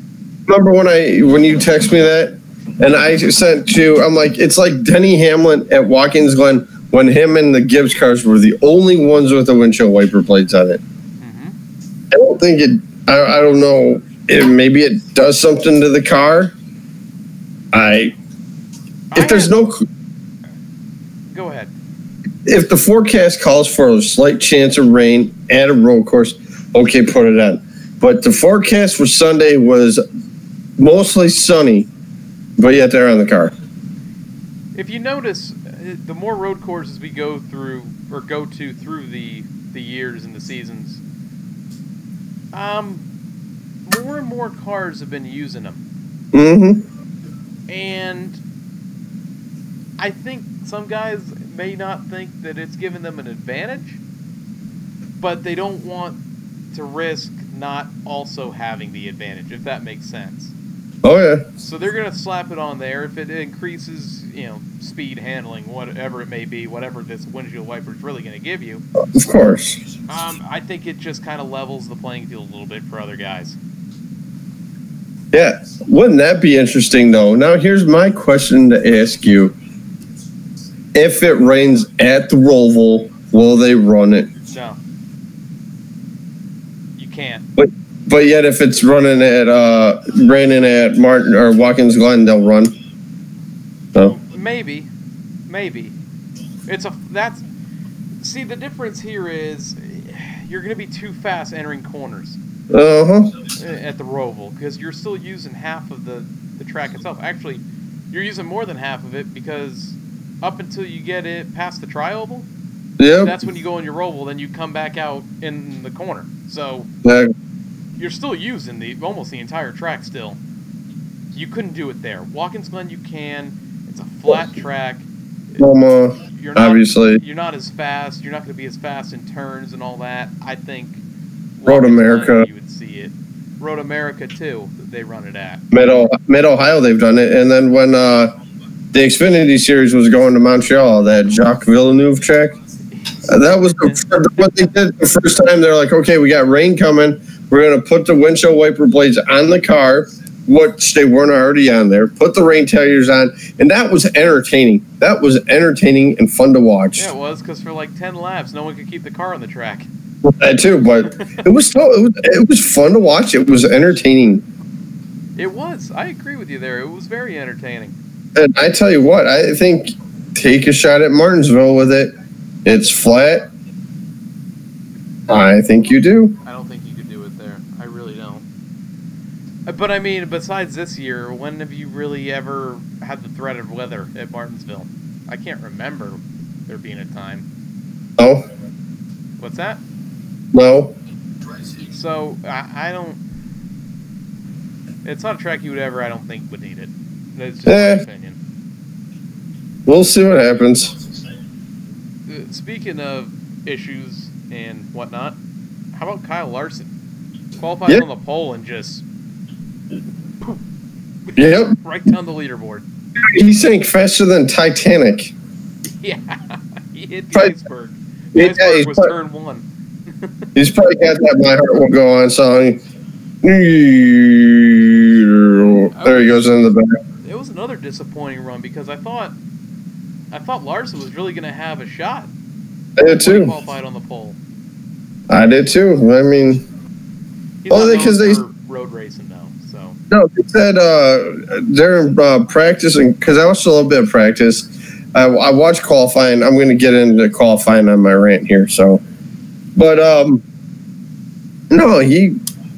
Remember when you text me that, and I sent you, I'm like, it's like Denny Hamlin at Watkins Glen when him and the Gibbs cars were the only ones with the windshield wiper plates on it. Mm-hmm. I don't think I don't know. Maybe it does something to the car. Go ahead. If the forecast calls for a slight chance of rain at a road course, okay, put it on. But the forecast for Sunday was mostly sunny, but yet they're on the car. If you notice, the more road courses we go through through the years and the seasons, more and more cars have been using them. Mm-hmm. And I think some guys may not think that it's giving them an advantage, but they don't want to risk not also having the advantage, if that makes sense. Oh, yeah. So they're going to slap it on there. If it increases, speed, handling, whatever it may be, whatever this windshield wiper is really going to give you. Of course. I think it just kind of levels the playing field a little bit for other guys. Yeah. Wouldn't that be interesting, though? Now, here's my question to ask you. If it rains at the Roval, will they run it? No. You can't. But yet, if it's raining at Martin or Watkins Glen, they'll run. No. Maybe. See, the difference here is you're going to be too fast entering corners. At the Roval, because you're still using half of the track itself. Actually, you're using more than half of it, because up until you get it past the tri-oval, that's when you go on your Roval, then you come back out in the corner. So you're still using almost the entire track still. You couldn't do it there. Watkins Glen you can. It's a flat track. Obviously. You're not as fast. You're not going to be as fast in turns and all that. I think Road America. You would see it. Road America, too, they run it at. Mid-Ohio, they've done it. And then when the Xfinity Series was going to Montreal, that Jacques Villeneuve track, that was what they did the first time. They're like, okay, we got rain coming. We're going to put the windshield wiper blades on the car, which they weren't already on there, put the rain tires on, and that was entertaining. That was entertaining and fun to watch. Yeah, it was, because for like 10 laps, no one could keep the car on the track. That too, but it was fun to watch. It was entertaining. It was. I agree with you there. It was very entertaining. And I tell you what, I think take a shot at Martinsville with it. It's flat. I think you do. I don't think you could do it there. I really don't. But I mean, besides this year, when have you really ever had the threat of weather at Martinsville? I can't remember there being a time. No. What's that? No. So, I don't... It's not a track you would ever, I don't think, would need it. That's just my opinion. We'll see what happens. Speaking of issues and whatnot, how about Kyle Larson? Qualified on the pole and just... Yep. Right down the leaderboard. He sank faster than Titanic. Yeah. He hit the iceberg. The iceberg was turn 1. He's probably got that My Heart Will Go On song. There he goes in the back. It was another disappointing run because I thought Larson was really going to have a shot. I did too. He qualified on the pole. I did too. I mean, because they road racing now. So no, they said they're practicing because I watched a little bit of practice. I watched qualifying. I'm going to get into qualifying on my rant here. So, but no,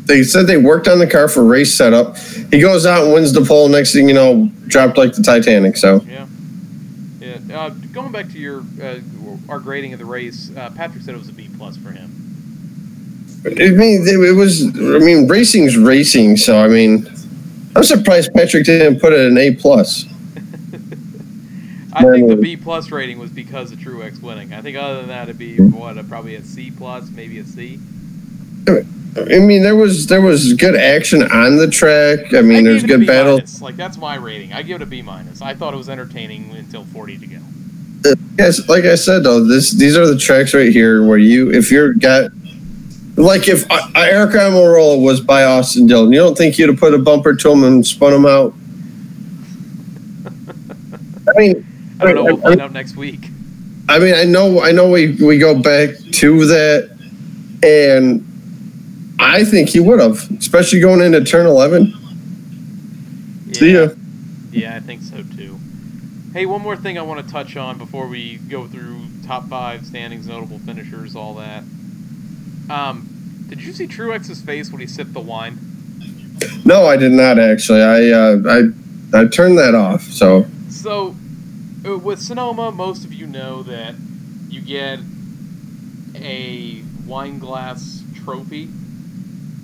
they said they worked on the car for race setup. He goes out and wins the pole. Next thing you know, dropped like the Titanic. So yeah. Going back to our grading of the race, Patrick said it was a B+ for him. I mean, it was. I mean, racing's racing. So I mean, I'm surprised Patrick didn't put it an A+. I think the B+ rating was because of Truex winning. I think other than that, it'd be probably a C+, maybe a C. I mean, there was good action on the track. I mean, there's good battles. Like, that's my rating. I give it a B-. I thought it was entertaining until 40 to go. Yes, like I said though, these are the tracks right here where if Eric Almirola was by Austin Dillon, you don't think you'd have put a bumper to him and spun him out? I mean, I don't know. We'll find out next week. I mean, I know. We go back to that, and I think he would have, especially going into turn 11. Yeah. See ya. Yeah, I think so too. Hey, one more thing I want to touch on before we go through top 5 standings, notable finishers, all that. Did you see Truex's face when he sipped the wine? No, I did not actually. I turned that off. So with Sonoma, most of you know that you get a wine glass trophy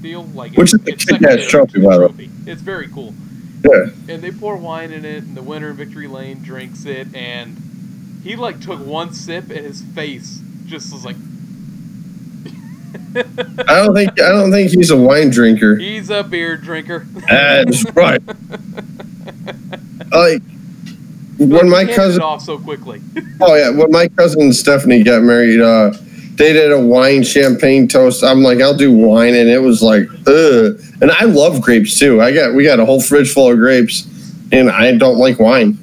deal, which is a kick-ass trophy, by the way. It's very cool. Yeah. And they pour wine in it, and the winner in victory lane drinks it, and he took one sip, and his face just was like. I don't think he's a wine drinker. He's a beer drinker. That's right. When my cousin off so quickly. Oh yeah, when my cousin Stephanie got married, they did a wine champagne toast. I'm like, I'll do wine, and it was like, ugh. And I love grapes too. We got a whole fridge full of grapes, and I don't like wine.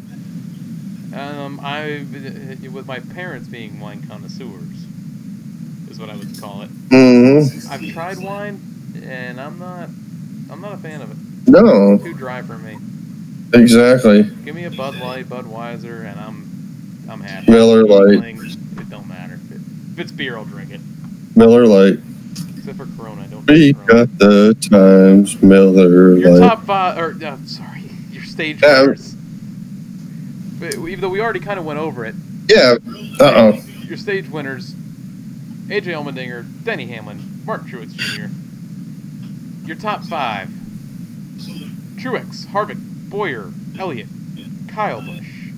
With my parents being wine connoisseurs, is what I would call it. Mm-hmm. I've tried wine, and I'm not a fan of it. No, it's too dry for me. Exactly. Give me a Bud Light, Budweiser, and I'm happy. Miller Lite. It don't matter. If it's beer, I'll drink it. Miller Lite. Except for Corona, I don't. We got the times, Miller Lite. Your top 5, your stage winners. Even though we already kind of went over it. Yeah. Your stage winners: AJ Allmendinger, Denny Hamlin, Martin Truex Jr. Your top 5: Truex, Harvick, Boyer, Elliott, Kyle Busch.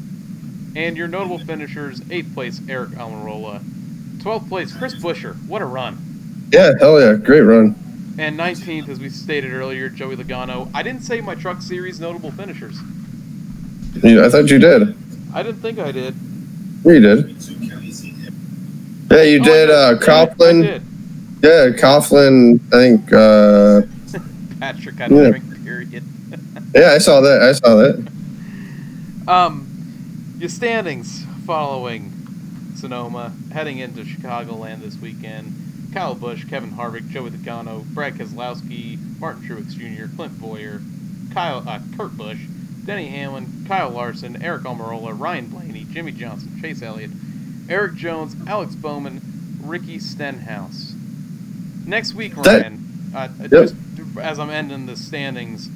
And your notable finishers: 8th place, Eric Almirola; 12th place, Chris Buescher. What a run! Yeah, hell yeah, great run. And 19th, as we stated earlier, Joey Logano. I didn't say my Truck Series notable finishers. Yeah, I thought you did. I didn't think I did. You did. Yeah, you did. Coughlin. I did. Yeah, Coughlin. I think. Patrick, I don't drink. period. Yeah, I saw that. Your standings following Sonoma, heading into Chicagoland this weekend. Kyle Busch, Kevin Harvick, Joey Logano, Brad Keselowski, Martin Truex Jr., Clint Boyer, Kurt Busch, Denny Hamlin, Kyle Larson, Eric Almirola, Ryan Blaney, Jimmy Johnson, Chase Elliott, Eric Jones, Alex Bowman, Ricky Stenhouse. Next week, Ryan, just as I'm ending the standings,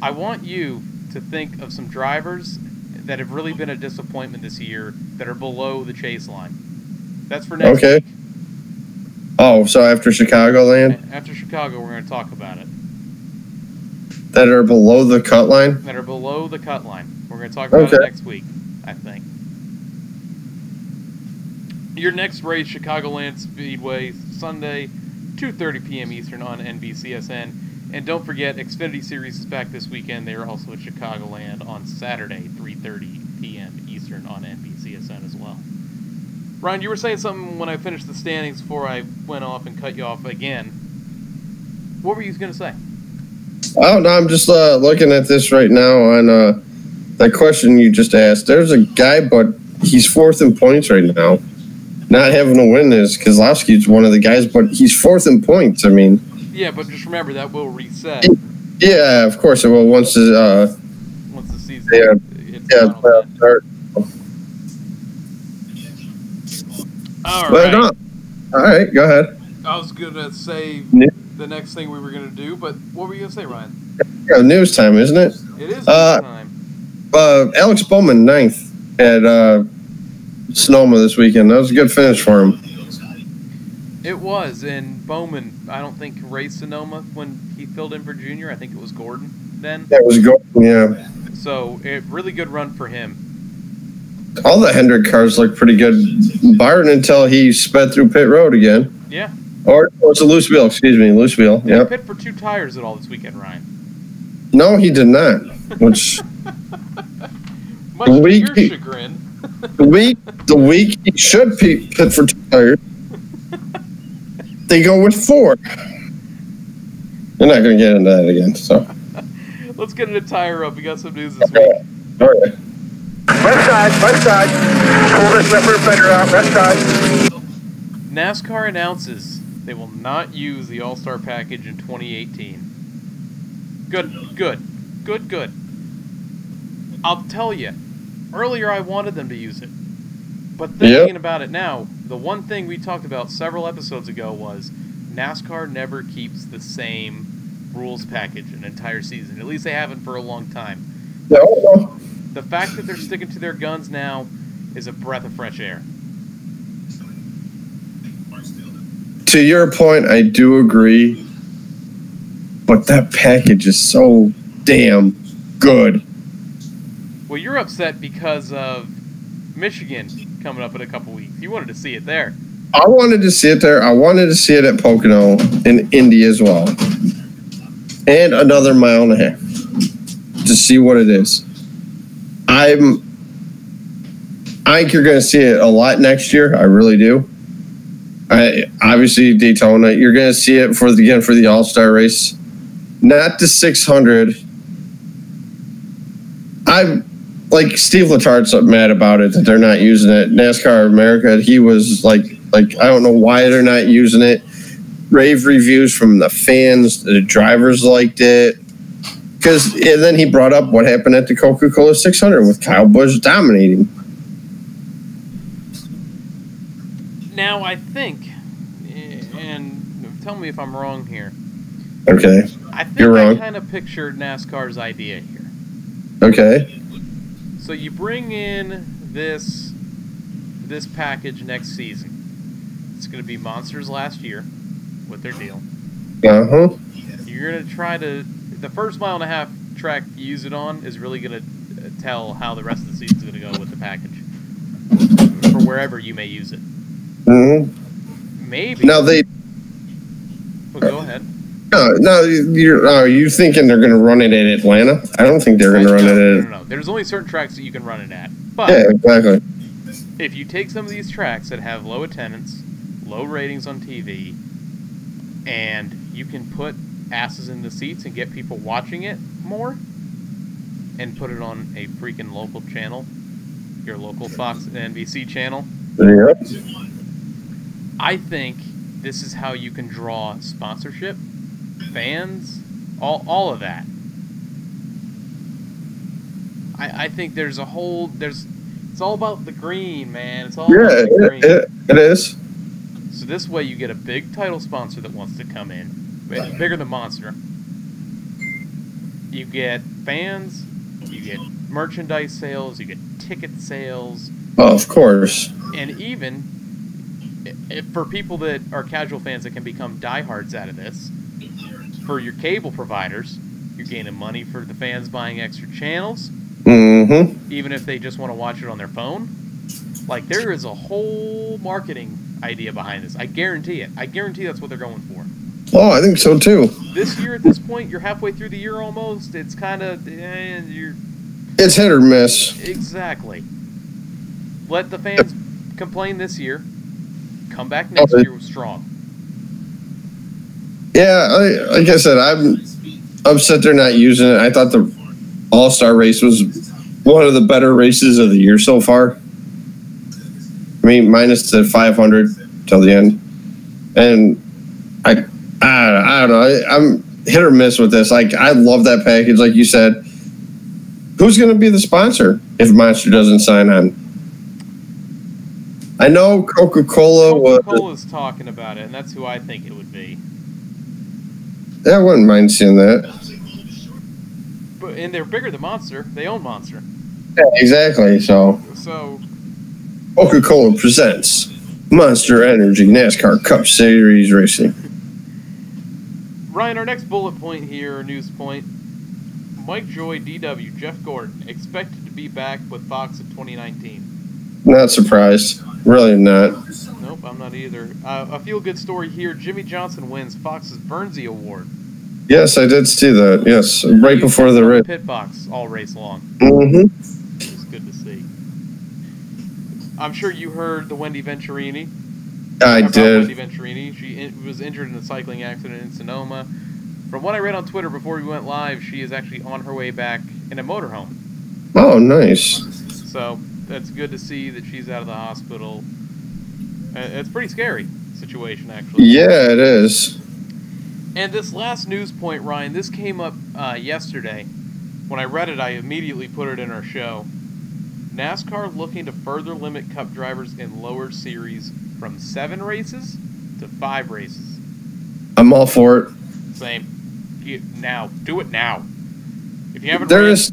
I want you to think of some drivers that have really been a disappointment this year that are below the chase line. That's for next week. Oh, so after Chicagoland? After Chicago, we're going to talk about it. That are below the cut line? That are below the cut line. We're going to talk about it next week, I think. Your next race, Chicagoland Speedway, Sunday, 2:30 p.m. Eastern on NBCSN. And don't forget, Xfinity Series is back this weekend. They are also at Chicagoland on Saturday, 3:30 p.m. Eastern on NBCSN as well. Ryan, you were saying something when I finished the standings before I went off and cut you off again. What were you going to say? Oh, no, I'm just looking at this right now on that question you just asked. There's a guy, but he's fourth in points right now. Not having a win is Keselowski's one of the guys, but he's fourth in points. I mean, yeah, but just remember that will reset. Yeah, of course it will once the season start. All right. All right, go ahead. I was going to say the next thing we were going to do, but what were you going to say, Ryan? Yeah, news time, isn't it? It is news time. Alex Bowman, 9th at Sonoma this weekend. That was a good finish for him. It was, and Bowman, I don't think raced Sonoma when he filled in for Junior. I think it was Gordon then. That was Gordon, yeah. So, a really good run for him. All the Hendrick cars look pretty good. Byron until he sped through pit road again. Yeah. Or it's a loose wheel, loose wheel. Yeah. Yeah. Pit for 2 tires at all this weekend, Ryan. No, he did not. Which much to your chagrin. the week he should pit for 2 tires. They go with 4. We're not going to get into that again. So let's get into tire up. We got some news this week. All right. Left side. Pull this lever fender out, left side. NASCAR announces they will not use the All-Star package in 2018. Good. I'll tell you, earlier I wanted them to use it. But thinking about it now, the one thing we talked about several episodes ago was NASCAR never keeps the same rules package an entire season. At least they haven't for a long time. No. The fact that they're sticking to their guns now is a breath of fresh air. To your point, I do agree. But that package is so damn good. Well, you're upset because of Michigan coming up in a couple weeks. You wanted to see it there. I wanted to see it there. I wanted to see it at Pocono in Indy as well. And another mile and a half to see what it is. I think you're going to see it a lot next year. I really do. Obviously, Daytona, you're going to see it for the All-Star race. Not the 600. Like Steve Letard's mad about it that they're not using it. NASCAR America, he was like I don't know why they're not using it. Rave reviews from the fans, the drivers liked it. And then he brought up what happened at the Coca-Cola 600 with Kyle Busch dominating. Now I think, and tell me if I'm wrong here. Okay, I think you're wrong. I kind of pictured NASCAR's idea here. Okay. So you bring in this package next season. It's going to be Monsters last year with their deal. Uh-huh. You're going to try to... The first mile and a half track you use it on is really going to tell how the rest of the season's going to go with the package. For wherever you may use it. Mm-hmm. Maybe. Now they... Well, go ahead. No, are you thinking they're going to run it at Atlanta? I don't think they're going to run it at... No. There's only certain tracks that you can run it at. But yeah, exactly. If you take some of these tracks that have low attendance, low ratings on TV, and you can put asses in the seats and get people watching it more, and put it on a freaking local channel, your local Fox and NBC channel. Yep. I think this is how you can draw sponsorship, fans, all of that. I think there's a whole it's all about the green, man. It's all about the green. It is. So this way you get a big title sponsor that wants to come in, bigger than Monster. You get fans, you get merchandise sales, you get ticket sales. Oh, of course. And even for people that are casual fans that can become diehards out of this, for your cable providers, you're gaining money for the fans buying extra channels. Mm-hmm. Even if they just want to watch it on their phone. Like, there is a whole marketing idea behind this. I guarantee it. I guarantee that's what they're going for. Oh, I think so too. This year, at this point, you're halfway through the year almost. It's kind of... It's hit or miss. Exactly. Let the fans complain this year. Come back next year strong. Yeah, like I said, I'm upset they're not using it. I thought the All-Star race was one of the better races of the year so far. I mean, minus the 500 till the end. And I don't know. I'm hit or miss with this. Like, I love that package, like you said. Who's going to be the sponsor if Monster doesn't sign on? I know Coca-Cola's talking about it, and that's who I think it would be. Yeah, I wouldn't mind seeing that. And they're bigger than Monster. They own Monster. Yeah, exactly. So Coca-Cola presents Monster Energy NASCAR Cup Series Racing. Ryan, our next bullet point here, news point. Mike Joy, DW, Jeff Gordon, expected to be back with Fox in 2019. Not surprised. Really not. Nope, I'm not either. A feel-good story here. Jimmy Johnson wins Fox's Bernsey Award. Yes, I did see that. Yes, right before the race. Pit box all race long. Mm-hmm. It's good to see. I'm sure you heard the Wendy Venturini. I did. Wendy Venturini. She was injured in a cycling accident in Sonoma. From what I read on Twitter before we went live, she is actually on her way back in a motorhome. Oh, nice. So that's good to see that she's out of the hospital. It's a pretty scary situation, actually. Yeah, it is. And this last news point, Ryan, this came up yesterday. When I read it, I immediately put it in our show. NASCAR looking to further limit Cup drivers in lower series from 7 races to 5 races. I'm all for it. Same. Now. Do it now. If you haven't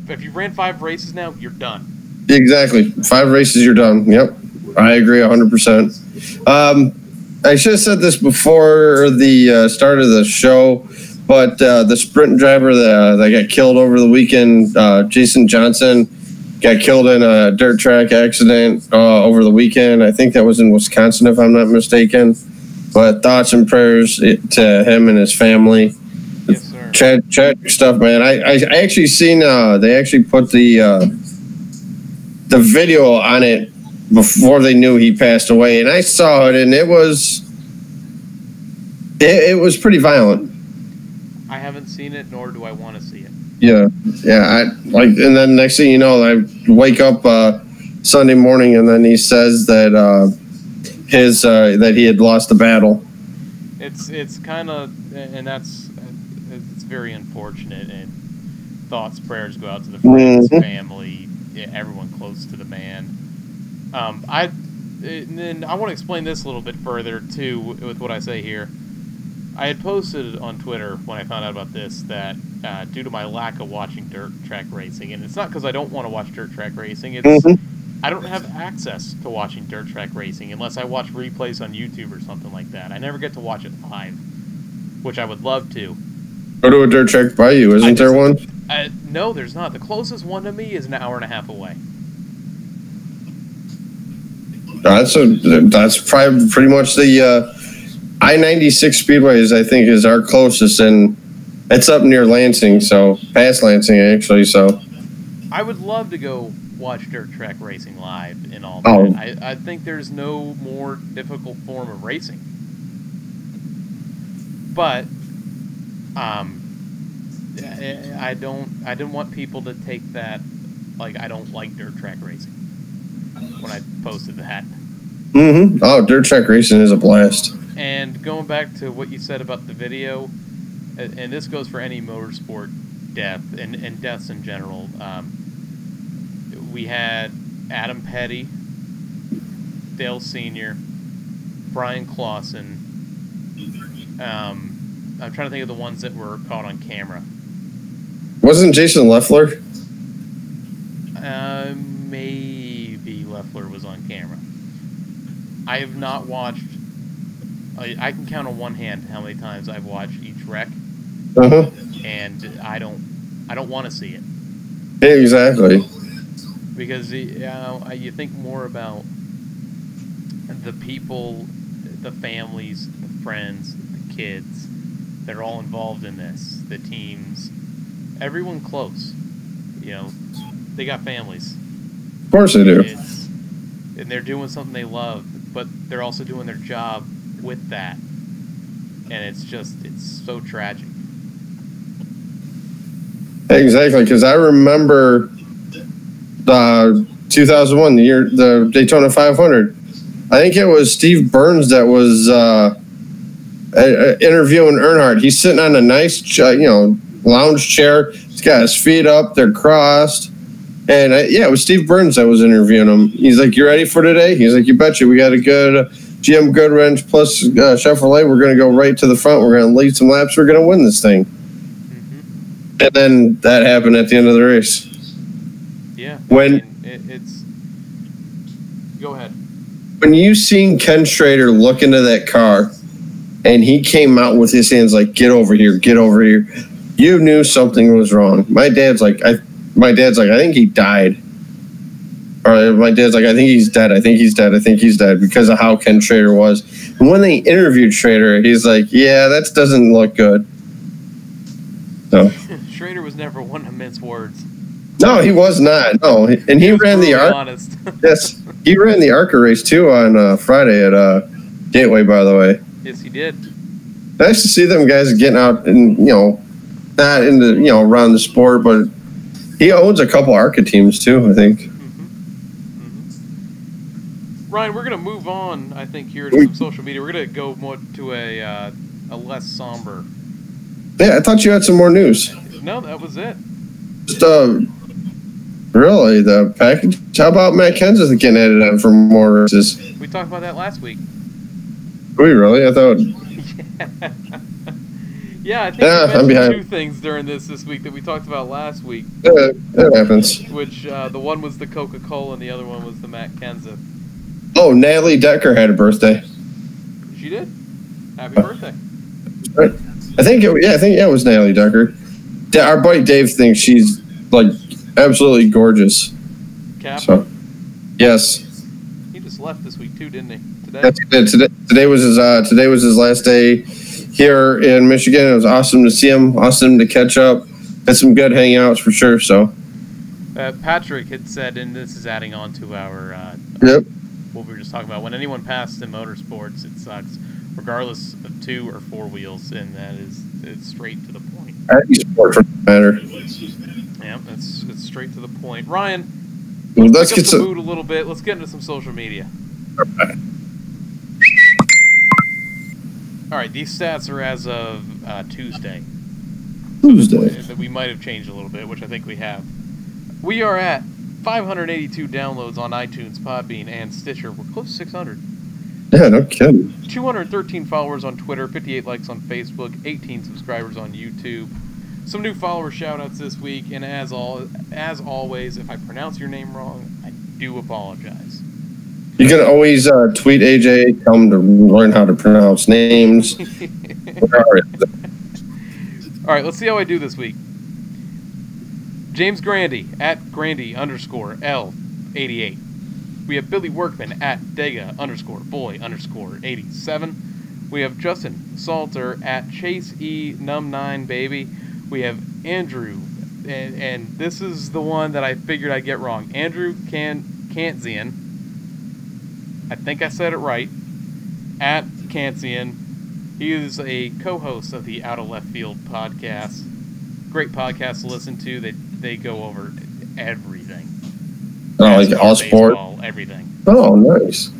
if you ran 5 races now, you're done. Exactly. 5 races, you're done. Yep. I agree 100%. I should have said this before the start of the show, but the sprint driver that got killed over the weekend, Jason Johnson, got killed in a dirt track accident over the weekend. I think that was in Wisconsin, if I'm not mistaken. But thoughts and prayers to him and his family. Yes, sir. Tragic stuff, man. I actually seen they actually put the video on it before they knew he passed away, and I saw it, and it was pretty violent. I haven't seen it, nor do I want to see it. Yeah. And then next thing you know, I wake up Sunday morning, and then he says that that he had lost the battle. It's kind of, and it's very unfortunate. And thoughts, prayers go out to the friends, family, everyone close to the man. And then I want to explain this a little bit further too with what I say here. I had posted on Twitter when I found out about this that due to my lack of watching dirt track racing, and it's not because I don't want to watch dirt track racing, it's I don't have access to watching dirt track racing unless I watch replays on YouTube or something like that. I never get to watch it live, which I would love to. Go to a dirt track by you, isn't there one? No, there's not. The closest one to me is an hour and a half away. That's probably pretty much the I-96 Speedways, I think, is our closest, and it's up near Lansing, so past Lansing actually. So I would love to go watch dirt track racing live and all that. Oh. I think there's no more difficult form of racing. But I didn't want people to take that like I don't like dirt track racing when I posted that. Mm-hmm. Oh, dirt track racing is a blast. And going back to what you said about the video, and this goes for any motorsport death and deaths in general. We had Adam Petty, Dale Sr., Brian Clausen. I'm trying to think of the ones that were caught on camera. Wasn't Jason Leffler? Maybe Leffler was on camera. I have not watched. I can count on one hand how many times I've watched each wreck, and I don't want to see it. Exactly. Because you think more about the people, the families, the friends, the kids that are all involved in this, the teams, everyone close. You know, they got families. Of course they do. And they're doing something they love, but they're also doing their job with that. And it's so tragic. Exactly, because I remember 2001, the Daytona 500. I think it was Steve Burns that was interviewing Earnhardt. He's sitting on a nice, lounge chair. He's got his feet up, they're crossed. And it was Steve Burns that was interviewing him. He's like, "You ready for today?" He's like, "You betcha. We got a good GM Goodwrench plus Chevrolet. We're going to go right to the front. We're going to lead some laps. We're going to win this thing." Mm-hmm. And then that happened at the end of the race. Yeah. It's. Go ahead. When you seen Ken Schrader look into that car, and he came out with his hands like, "Get over here, get over here," you knew something was wrong. My dad's like, I think he died. Or my dad's like, I think he's dead. I think he's dead because of how Ken Schrader was. And when they interviewed Schrader, he's like, yeah, that doesn't look good. So Schrader was never one to mince words. No, he was not. No, and he ran the ARCA. Yes, he ran the ARCA race too on Friday at Gateway. By the way. Yes, he did. Nice to see them guys getting out and not into around the sport, but he owns a couple ARCA teams too, I think. Ryan, we're going to move on, I think, here to some social media. We're going to go more to a less somber. Yeah, I thought you had some more news. No, that was it. Just, really, the package? How about Matt Kenseth getting added on for more races? We talked about that last week. Did we really? I thought... Yeah, I think we mentioned two things during this week that we talked about last week. Yeah, that happens. Which, the one was the Coca-Cola and the other one was the Matt Kenseth. Oh, Natalie Decker had a birthday. She did. Happy birthday. I think it was Natalie Decker. Our buddy Dave thinks she's like absolutely gorgeous. Cap? So, yes. He just left this week too, didn't he? Today. Yes, he did. Today was his last day here in Michigan. It was awesome to see him. Awesome to catch up. Had some good hangouts for sure. So. Patrick had said, and this is adding on to our. Yep. What we were just talking about. When anyone passes in motorsports, it sucks, regardless of 2 or 4 wheels, and it's straight to the point. Any sport for that matter. Yeah, it's straight to the point. Ryan, let's get some mood a little bit. Let's get into some social media. Okay. All right, these stats are as of Tuesday. That we might have changed a little bit, which I think we have. We are at 582 downloads on iTunes, Podbean, and Stitcher. We're close to 600. Yeah, no kidding. 213 followers on Twitter, 58 likes on Facebook, 18 subscribers on YouTube. Some new follower shout-outs this week, and as always, if I pronounce your name wrong, I do apologize. You can always tweet AJ, tell him to learn how to pronounce names. All right, let's see how I do this week. James Grandy, at Grandy_L88. We have Billy Workman, at Dega_boy_87. We have Justin Salter, at Chase E Num9 baby. We have Andrew, and this is the one that I figured I'd get wrong. Andrew Kantzian. I think I said it right. At Kantzian. He is a co-host of the Out of Left Field podcast. Great podcast to listen to. They go over everything. Oh, like all sport? Baseball, everything. Oh, nice.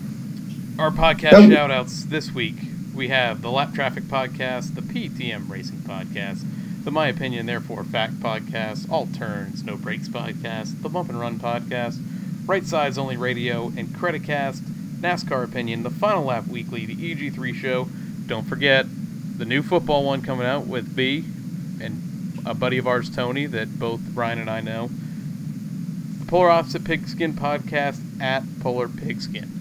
Our podcast shout-outs this week, we have the Lap Traffic Podcast, the PTM Racing Podcast, the My Opinion, Therefore Fact Podcast, All Turns, No Breaks Podcast, the Bump and Run Podcast, Right Sides Only Radio, and Creditcast, NASCAR Opinion, the Final Lap Weekly, the EG3 Show. Don't forget the new football one coming out with B and a buddy of ours, Tony, that both Ryan and I know. The Polar Opposite Pigskin Podcast at Polar Pigskin.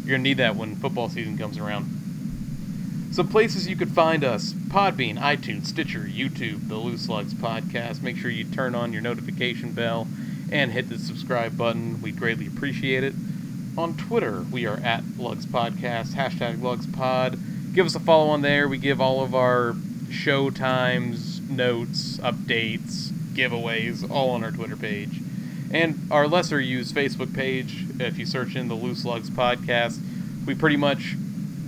You're going to need that when football season comes around. Some places you could find us: Podbean, iTunes, Stitcher, YouTube, the Loose Lugs Podcast. Make sure you turn on your notification bell and hit the subscribe button. We'd greatly appreciate it. On Twitter, we are at Lugs Podcast, #LugsPod. Give us a follow on there. We give all of our show times, notes, updates, giveaways, all on our Twitter page. And our lesser used Facebook page, if you search in the Loose Lugs Podcast, we pretty much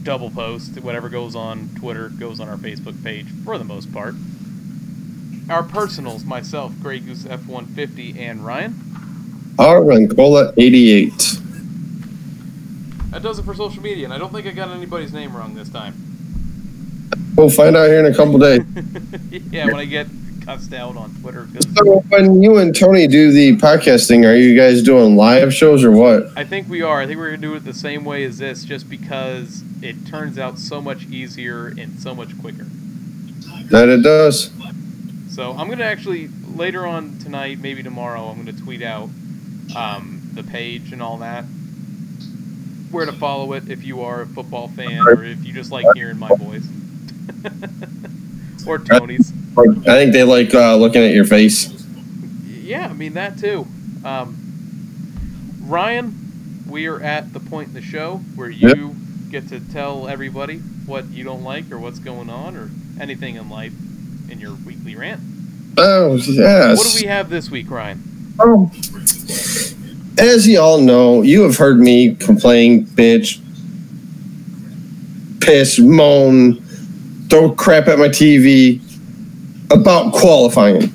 double post. Whatever goes on Twitter goes on our Facebook page for the most part. Our personals, myself, Grey Goose F-150, and Ryan. Rancola 88. That does it for social media, and I don't think I got anybody's name wrong this time. We'll find out here in a couple days. Yeah, when I get cussed out on Twitter. So when you and Tony do the podcasting, are you guys doing live shows or what? I think we are. I think we're going to do it the same way as this, just because it turns out so much easier and so much quicker. That it does. So I'm going to actually, later on tonight, maybe tomorrow, I'm going to tweet out the page and all that. Where to follow it if you are a football fan or if you just like hearing my voice. Or Tony's. I think they like looking at your face. Yeah, I mean, that too. Ryan, we are at the point in the show where you get to tell everybody what you don't like or what's going on or anything in life in your weekly rant. Oh, yes. What do we have this week, Ryan? As you all know, you have heard me complain, bitch, piss, moan, throw crap at my TV about qualifying.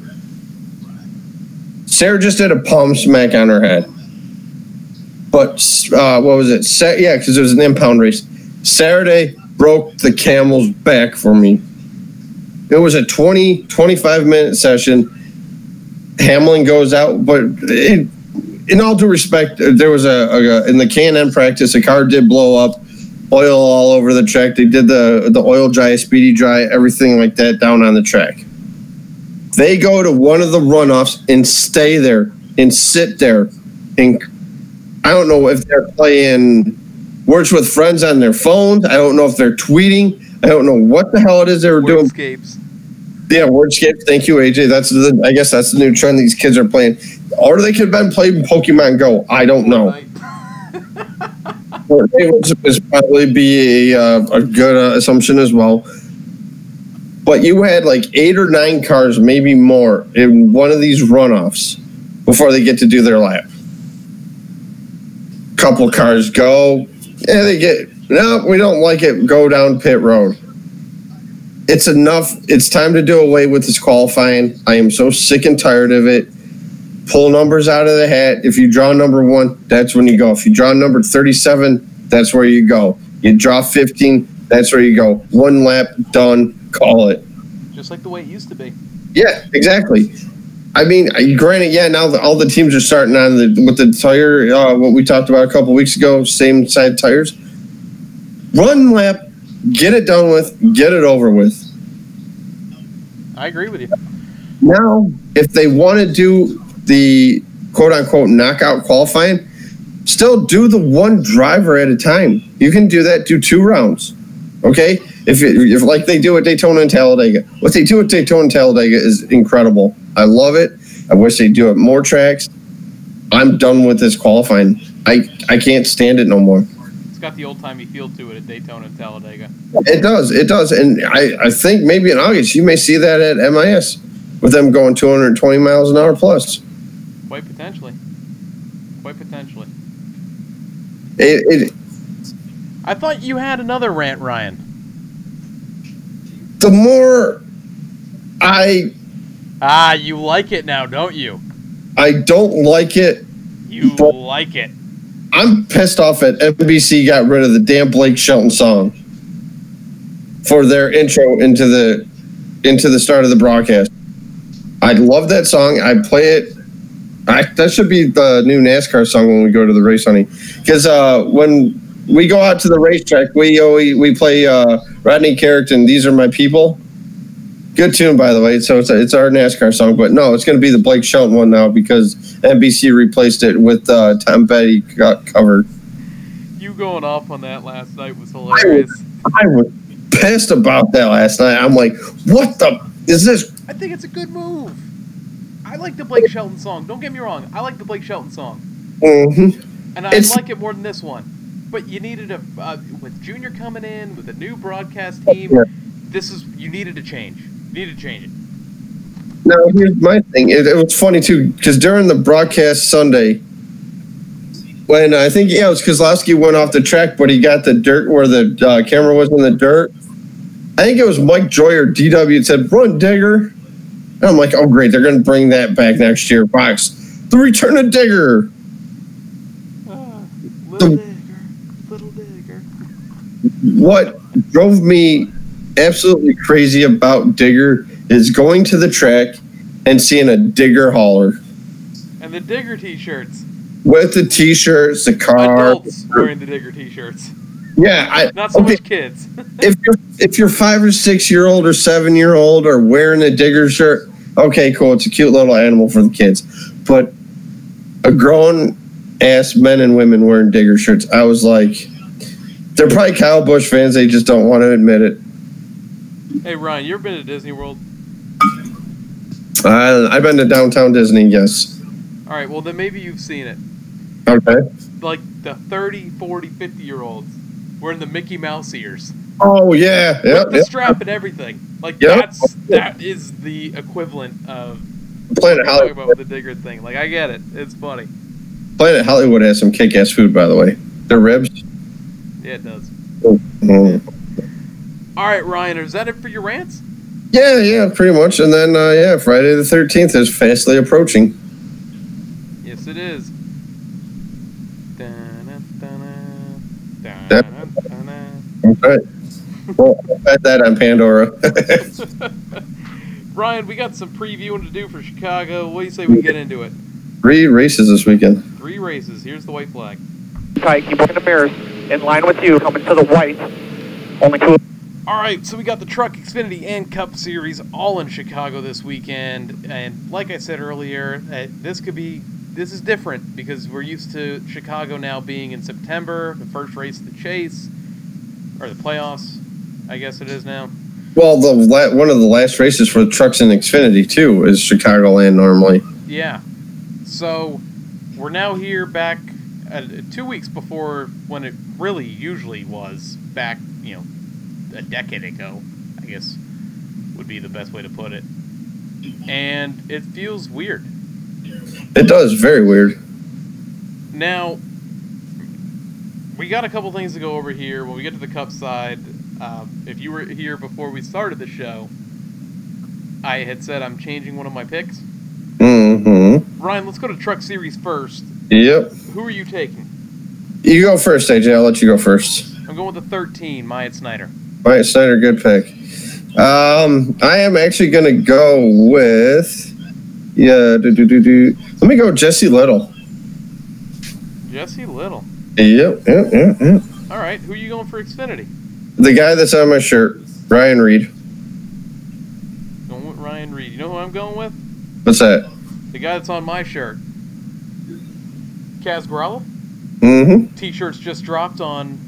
Sarah just did a palm smack on her head. But, what was it? Yeah, because it was an impound race. Saturday broke the camel's back for me. It was a 25-minute session. Hamlin goes out, but in all due respect, there was in the K&N practice, a car did blow up, oil all over the track. They did the oil dry, speedy dry, everything like that down on the track. They go to one of the runoffs and stay there and sit there. And I don't know if they're playing Words with Friends on their phones. I don't know if they're tweeting. I don't know what the hell it is they were doing. Wordscapes. Yeah, Wordscapes. Thank you, AJ. I guess that's the new trend these kids are playing. Or they could have been playing Pokemon Go. I don't know. Would probably be a good assumption as well. But you had like 8 or 9 cars, maybe more, in one of these runoffs before they get to do their lap. Couple cars go. Yeah, no, we don't like it. Go down pit road. It's enough. It's time to do away with this qualifying. I am so sick and tired of it. Pull numbers out of the hat. If you draw number 1, that's when you go. If you draw number 37, that's where you go. You draw 15, that's where you go. 1 lap, done, call it. Just like the way it used to be. Yeah, exactly. I mean, granted, yeah, now all the teams are starting on with the tire, what we talked about a couple weeks ago, same side tires. 1 lap, get it done with, get it over with. I agree with you. Now, if they want to do the quote-unquote knockout qualifying, still do the 1 driver at a time. You can do that, do 2 rounds, okay? If like they do at Daytona and Talladega. What they do at Daytona and Talladega is incredible. I love it. I wish they'd do it more tracks. I'm done with this qualifying. I can't stand it no more. It's got the old-timey feel to it at Daytona and Talladega. It does. And I think maybe in August you may see that at MIS with them going 220 miles an hour plus. Quite potentially. I thought you had another rant, Ryan. the more you like it now, don't you? I don't like it. You like it. I'm pissed off at NBC got rid of the damn Blake Shelton song for their intro into the start of the broadcast. I love that song. I play it. That should be the new NASCAR song when we go to the race, honey. Because when we go out to the racetrack, we play Rodney Carrington, These Are My People. Good tune, by the way. So it's our NASCAR song. But no, it's going to be the Blake Shelton one now because NBC replaced it with Tom Petty cover. You going off on that last night was hilarious. I was pissed about that last night. I'm like, what the is this? I think it's a good move. I like the Blake Shelton song. Don't get me wrong. I like the Blake Shelton song. Mm-hmm. And I like it more than this one. But you needed with Junior coming in, with a new broadcast team, you needed to change. You needed to change it. Now, here's my thing. It was funny, too, because during the broadcast Sunday, when I think, it was Kozlowski went off the track, but he got the dirt where the camera was in the dirt. I think it was Mike Joy or DW said, "Run, Digger." And I'm like, oh, great. They're going to bring that back next year. Fox, the return of Digger. Little Digger. What drove me absolutely crazy about Digger is going to the track and seeing a Digger hauler. And the Digger t-shirts. With the t-shirts, the car. Adults wearing the Digger t-shirts. Yeah. Not so much kids. if you're 5 or 6 year old or 7 year old or wearing a Digger shirt, okay, cool. It's a cute little animal for the kids. But a grown ass men and women wearing Digger shirts, I was like, they're probably Kyle Busch fans. They just don't want to admit it. Hey, Ryan, you ever been to Disney World? I've been to Downtown Disney, yes. All right, well, then maybe you've seen it. Okay. Like the 30, 40, 50-year-olds wearing the Mickey Mouse ears. Oh, yeah. With the strap and everything. Like, that is the equivalent of Planet Hollywood. Talking about with the Digger thing. Like, I get it. It's funny. Planet Hollywood has some kick-ass food, by the way. Their ribs. Yeah, it does. Mm-hmm. All right, Ryan, is that it for your rants? Yeah, pretty much. And then, Friday the 13th is fastly approaching. Yes, it is. Okay. Well, I'll bet that on Pandora. Ryan, we got some previewing to do for Chicago. What do you say we get into it? 3 races this weekend. 3 races. Here's the white flag. Tight, keep working the mirrors. In line with you, coming to the white. Only 2. All right, so we got the Truck, Xfinity, and Cup Series all in Chicago this weekend. And like I said earlier, this is different because we're used to Chicago now being in September, the first race of the Chase, or the playoffs, I guess it is now. Well, one of the last races for the Trucks and Xfinity, too, is Chicagoland normally. Yeah. So we're now here back 2 weeks before when it really usually was back, a decade ago, I guess would be the best way to put it. And it feels weird. It does, very weird. Now, we got a couple things to go over here. When we get to the Cup side, if you were here before we started the show, I had said I'm changing one of my picks. Mm-hmm. Ryan, let's go to Truck Series first. Yep. Who are you taking? You go first, AJ. I'll let you go first. I'm going with the 13, Myatt Snyder. Myatt Snyder, good pick. I am actually going to go with... Let me go Jesse Little. Jesse Little. Yep. All right, who are you going for Xfinity? The guy that's on my shirt, Ryan Reed. Going with Ryan Reed. You know who I'm going with? What's that? The guy that's on my shirt. Kaz Gralla. Mm-hmm. T-shirts just dropped on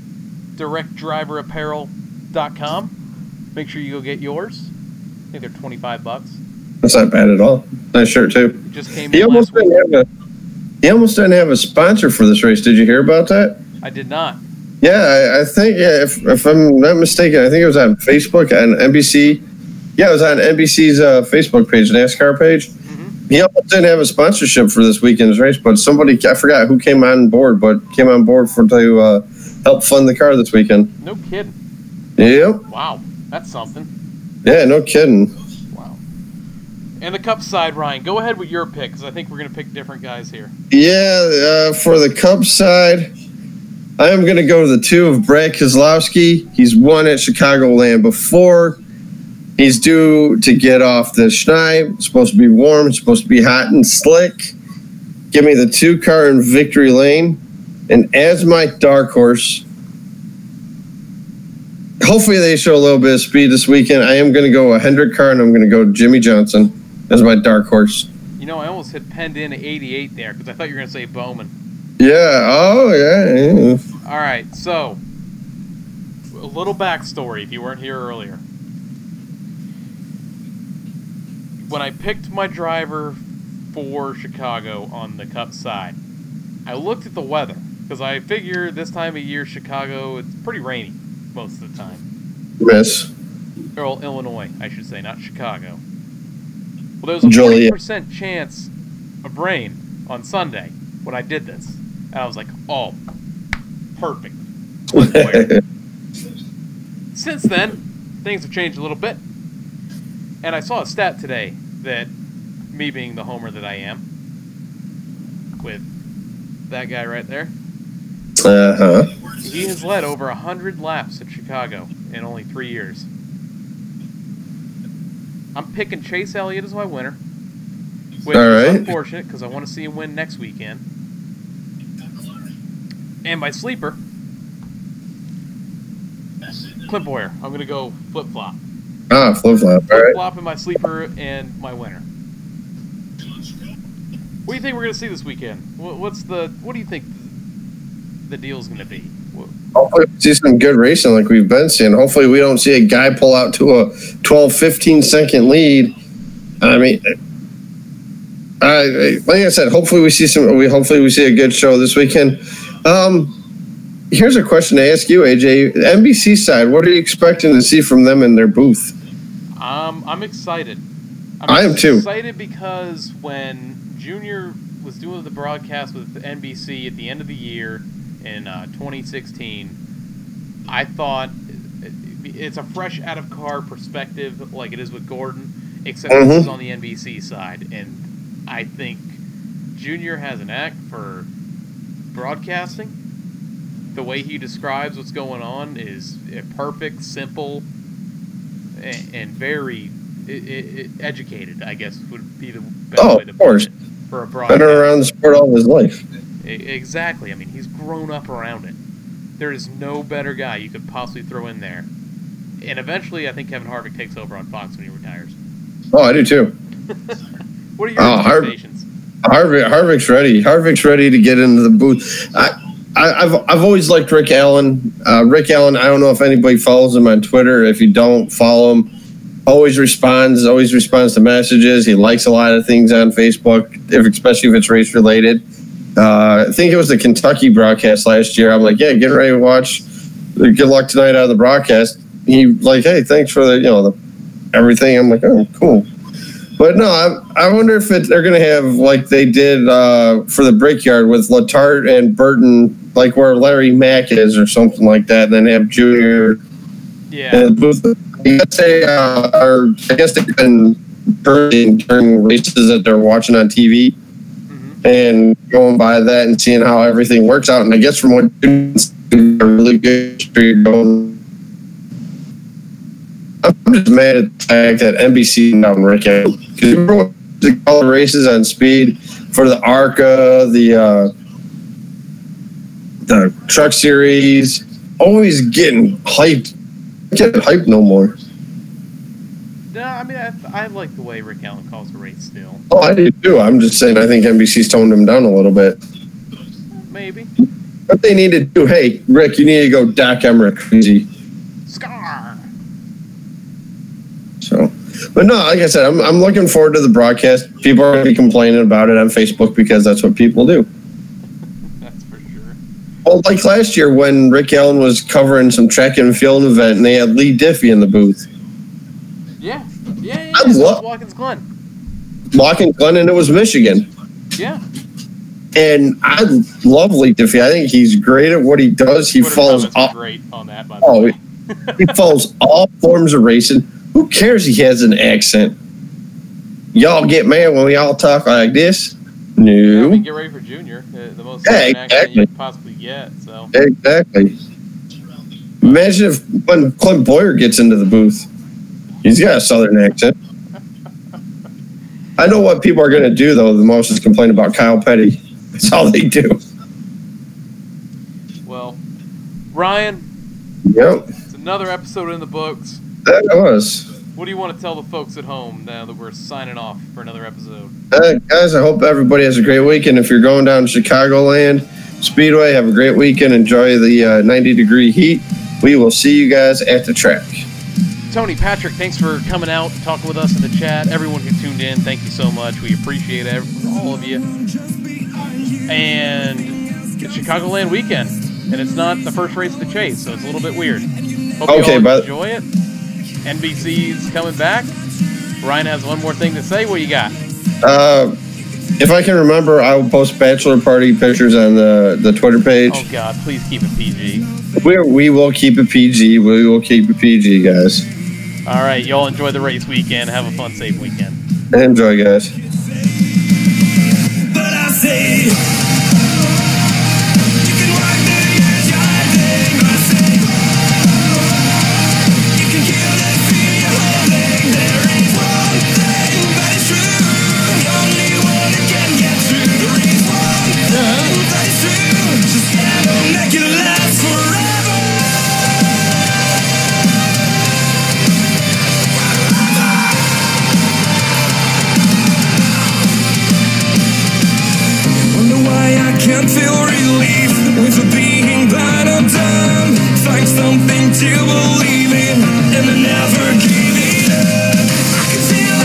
directdriverapparel.com. Make sure you go get yours. I think they're $25. That's not bad at all. Nice shirt, too. It just came in last week. He almost didn't have a sponsor for this race. Did you hear about that? I did not. Yeah, I think, if I'm not mistaken, I think it was on Facebook, on NBC. Yeah, it was on NBC's Facebook page, NASCAR page. Mm-hmm. He almost didn't have a sponsorship for this weekend's race, but somebody, I forgot who came on board, to help fund the car this weekend. No kidding. Yep. Wow, that's something. Yeah, no kidding. Wow. And the Cup side, Ryan, go ahead with your pick, because I think we're going to pick different guys here. Yeah, for the Cup side, I am going to go to the 2 of Brad Keselowski. He's won at Chicagoland before. He's due to get off the schneid. It's supposed to be warm. It's supposed to be hot and slick. Give me the 2 car in victory lane. And as my dark horse, hopefully they show a little bit of speed this weekend. I am going to go a Hendrick car, and I'm going to go Jimmy Johnson as my dark horse. You know, I almost hit penned in at 88 there, because I thought you were going to say Bowman. Yeah, oh, yeah. All right, so a little backstory if you weren't here earlier. When I picked my driver for Chicago on the Cup side, I looked at the weather, because I figure this time of year, Chicago, it's pretty rainy most of the time. Yes. Or Illinois, I should say, not Chicago. Well, there was a 40% chance of rain on Sunday when I did this. And I was like, oh, perfect. Since then, things have changed a little bit. And I saw a stat today that, me being the homer that I am, with that guy right there, he has led over 100 laps at Chicago in only 3 years. I'm picking Chase Elliott as my winner, which is unfortunate because I want to see him win next weekend. And my sleeper, Clint Boyer. I'm going to go flip-flop. Ah, flip-flop. All right. Flip-flop in my sleeper and my winner. What do you think we're going to see this weekend? What do you think the deal's going to be? Hopefully we see some good racing like we've been seeing. Hopefully we don't see a guy pull out to a 12, 15-second lead. I mean, like I said, hopefully we see a good show this weekend. Here's a question to ask you, AJ. The NBC side, what are you expecting to see from them in their booth? I'm excited. I am too. Excited because when Junior was doing the broadcast with NBC at the end of the year in 2016, I thought it's a fresh out-of-car perspective like it is with Gordon, except this is on the NBC side. And I think Junior has an knack for broadcasting. The way he describes what's going on is perfect, simple, and very educated, I guess would be the best way to put it for a broadcast. Been around the sport all his life. Exactly. I mean, he's grown up around it. There is no better guy you could possibly throw in there. And eventually, I think Kevin Harvick takes over on Fox when he retires. Oh, I do too. What are your expectations? Harvick's ready. Harvick's ready to get into the booth. I've always liked Rick Allen. Rick Allen, I don't know if anybody follows him on Twitter. If you don't follow him, always responds to messages. He likes a lot of things on Facebook, especially if it's race related. I think it was the Kentucky broadcast last year. I'm like, yeah, get ready to watch. Good luck tonight on the broadcast. He like, hey, thanks for the everything. I'm like, oh, cool. But no, I wonder if they're going to have like they did for the Brickyard with Letarte and Burton, like where Larry Mack is or something like that, and then have Junior. Yeah. I guess they've been during races that they're watching on TV and going by that and seeing how everything works out. And I guess from what a really good street going. I'm just mad at the fact that NBC down Rick Allen. Because we were all the races on speed for the ARCA, the Truck Series, always getting hyped. Can't hype no more. No, I mean, I like the way Rick Allen calls the race still. Oh, I do too. I'm just saying I think NBC's toned him down a little bit. Maybe. What they need to do, hey, Rick, you need to go Doc Emmerich crazy. Scar! So, but no, like I said, I'm looking forward to the broadcast. People are going to be complaining about it on Facebook because that's what people do. That's for sure. Well, like last year when Rick Allen was covering some track and field event and they had Lee Diffie in the booth. Yeah. I love Watkins Glen. Watkins Glen, and it was Michigan. Yeah. And I love Lee Diffie. I think he's great at what he does. He follows all. Great on that, by the way. He follows all forms of racing. Who cares he has an accent? Y'all get mad when we all talk like this? No. Yeah, I mean, get ready for Junior. The most southern accent you could possibly get. So Exactly. Imagine if when Clint Boyer gets into the booth. He's got a southern accent. I know what people are going to do, though, the most is complain about Kyle Petty. That's all they do. Well, Ryan, Yep. it's another episode in the books. That was. What do you want to tell the folks at home now that we're signing off for another episode? Guys, I hope everybody has a great weekend. If you're going down to Chicagoland Speedway, have a great weekend. Enjoy the 90-degree heat. We will see you guys at the track. Tony, Patrick, thanks for coming out, talking with us in the chat. Everyone who tuned in, thank you so much. We appreciate all of you. And it's Chicagoland weekend, and it's not the first race of the chase, so it's a little bit weird. Hope you all enjoy it. NBC's coming back. Ryan has one more thing to say. What you got? If I can remember, I will post bachelor party pictures on the Twitter page. Oh, God, please keep it PG. We will keep it PG. We will keep it PG, guys. All right, y'all enjoy the race weekend. Have a fun, safe weekend. Enjoy, guys. But I say, you can walk the edge, I think. I say, you can kill that fear you're holding. There ain't one thing that is true. The only one that can get through. There ain't one thing that is true. Just gotta make it last forever. Can't feel relief with being blind or dumb. Find something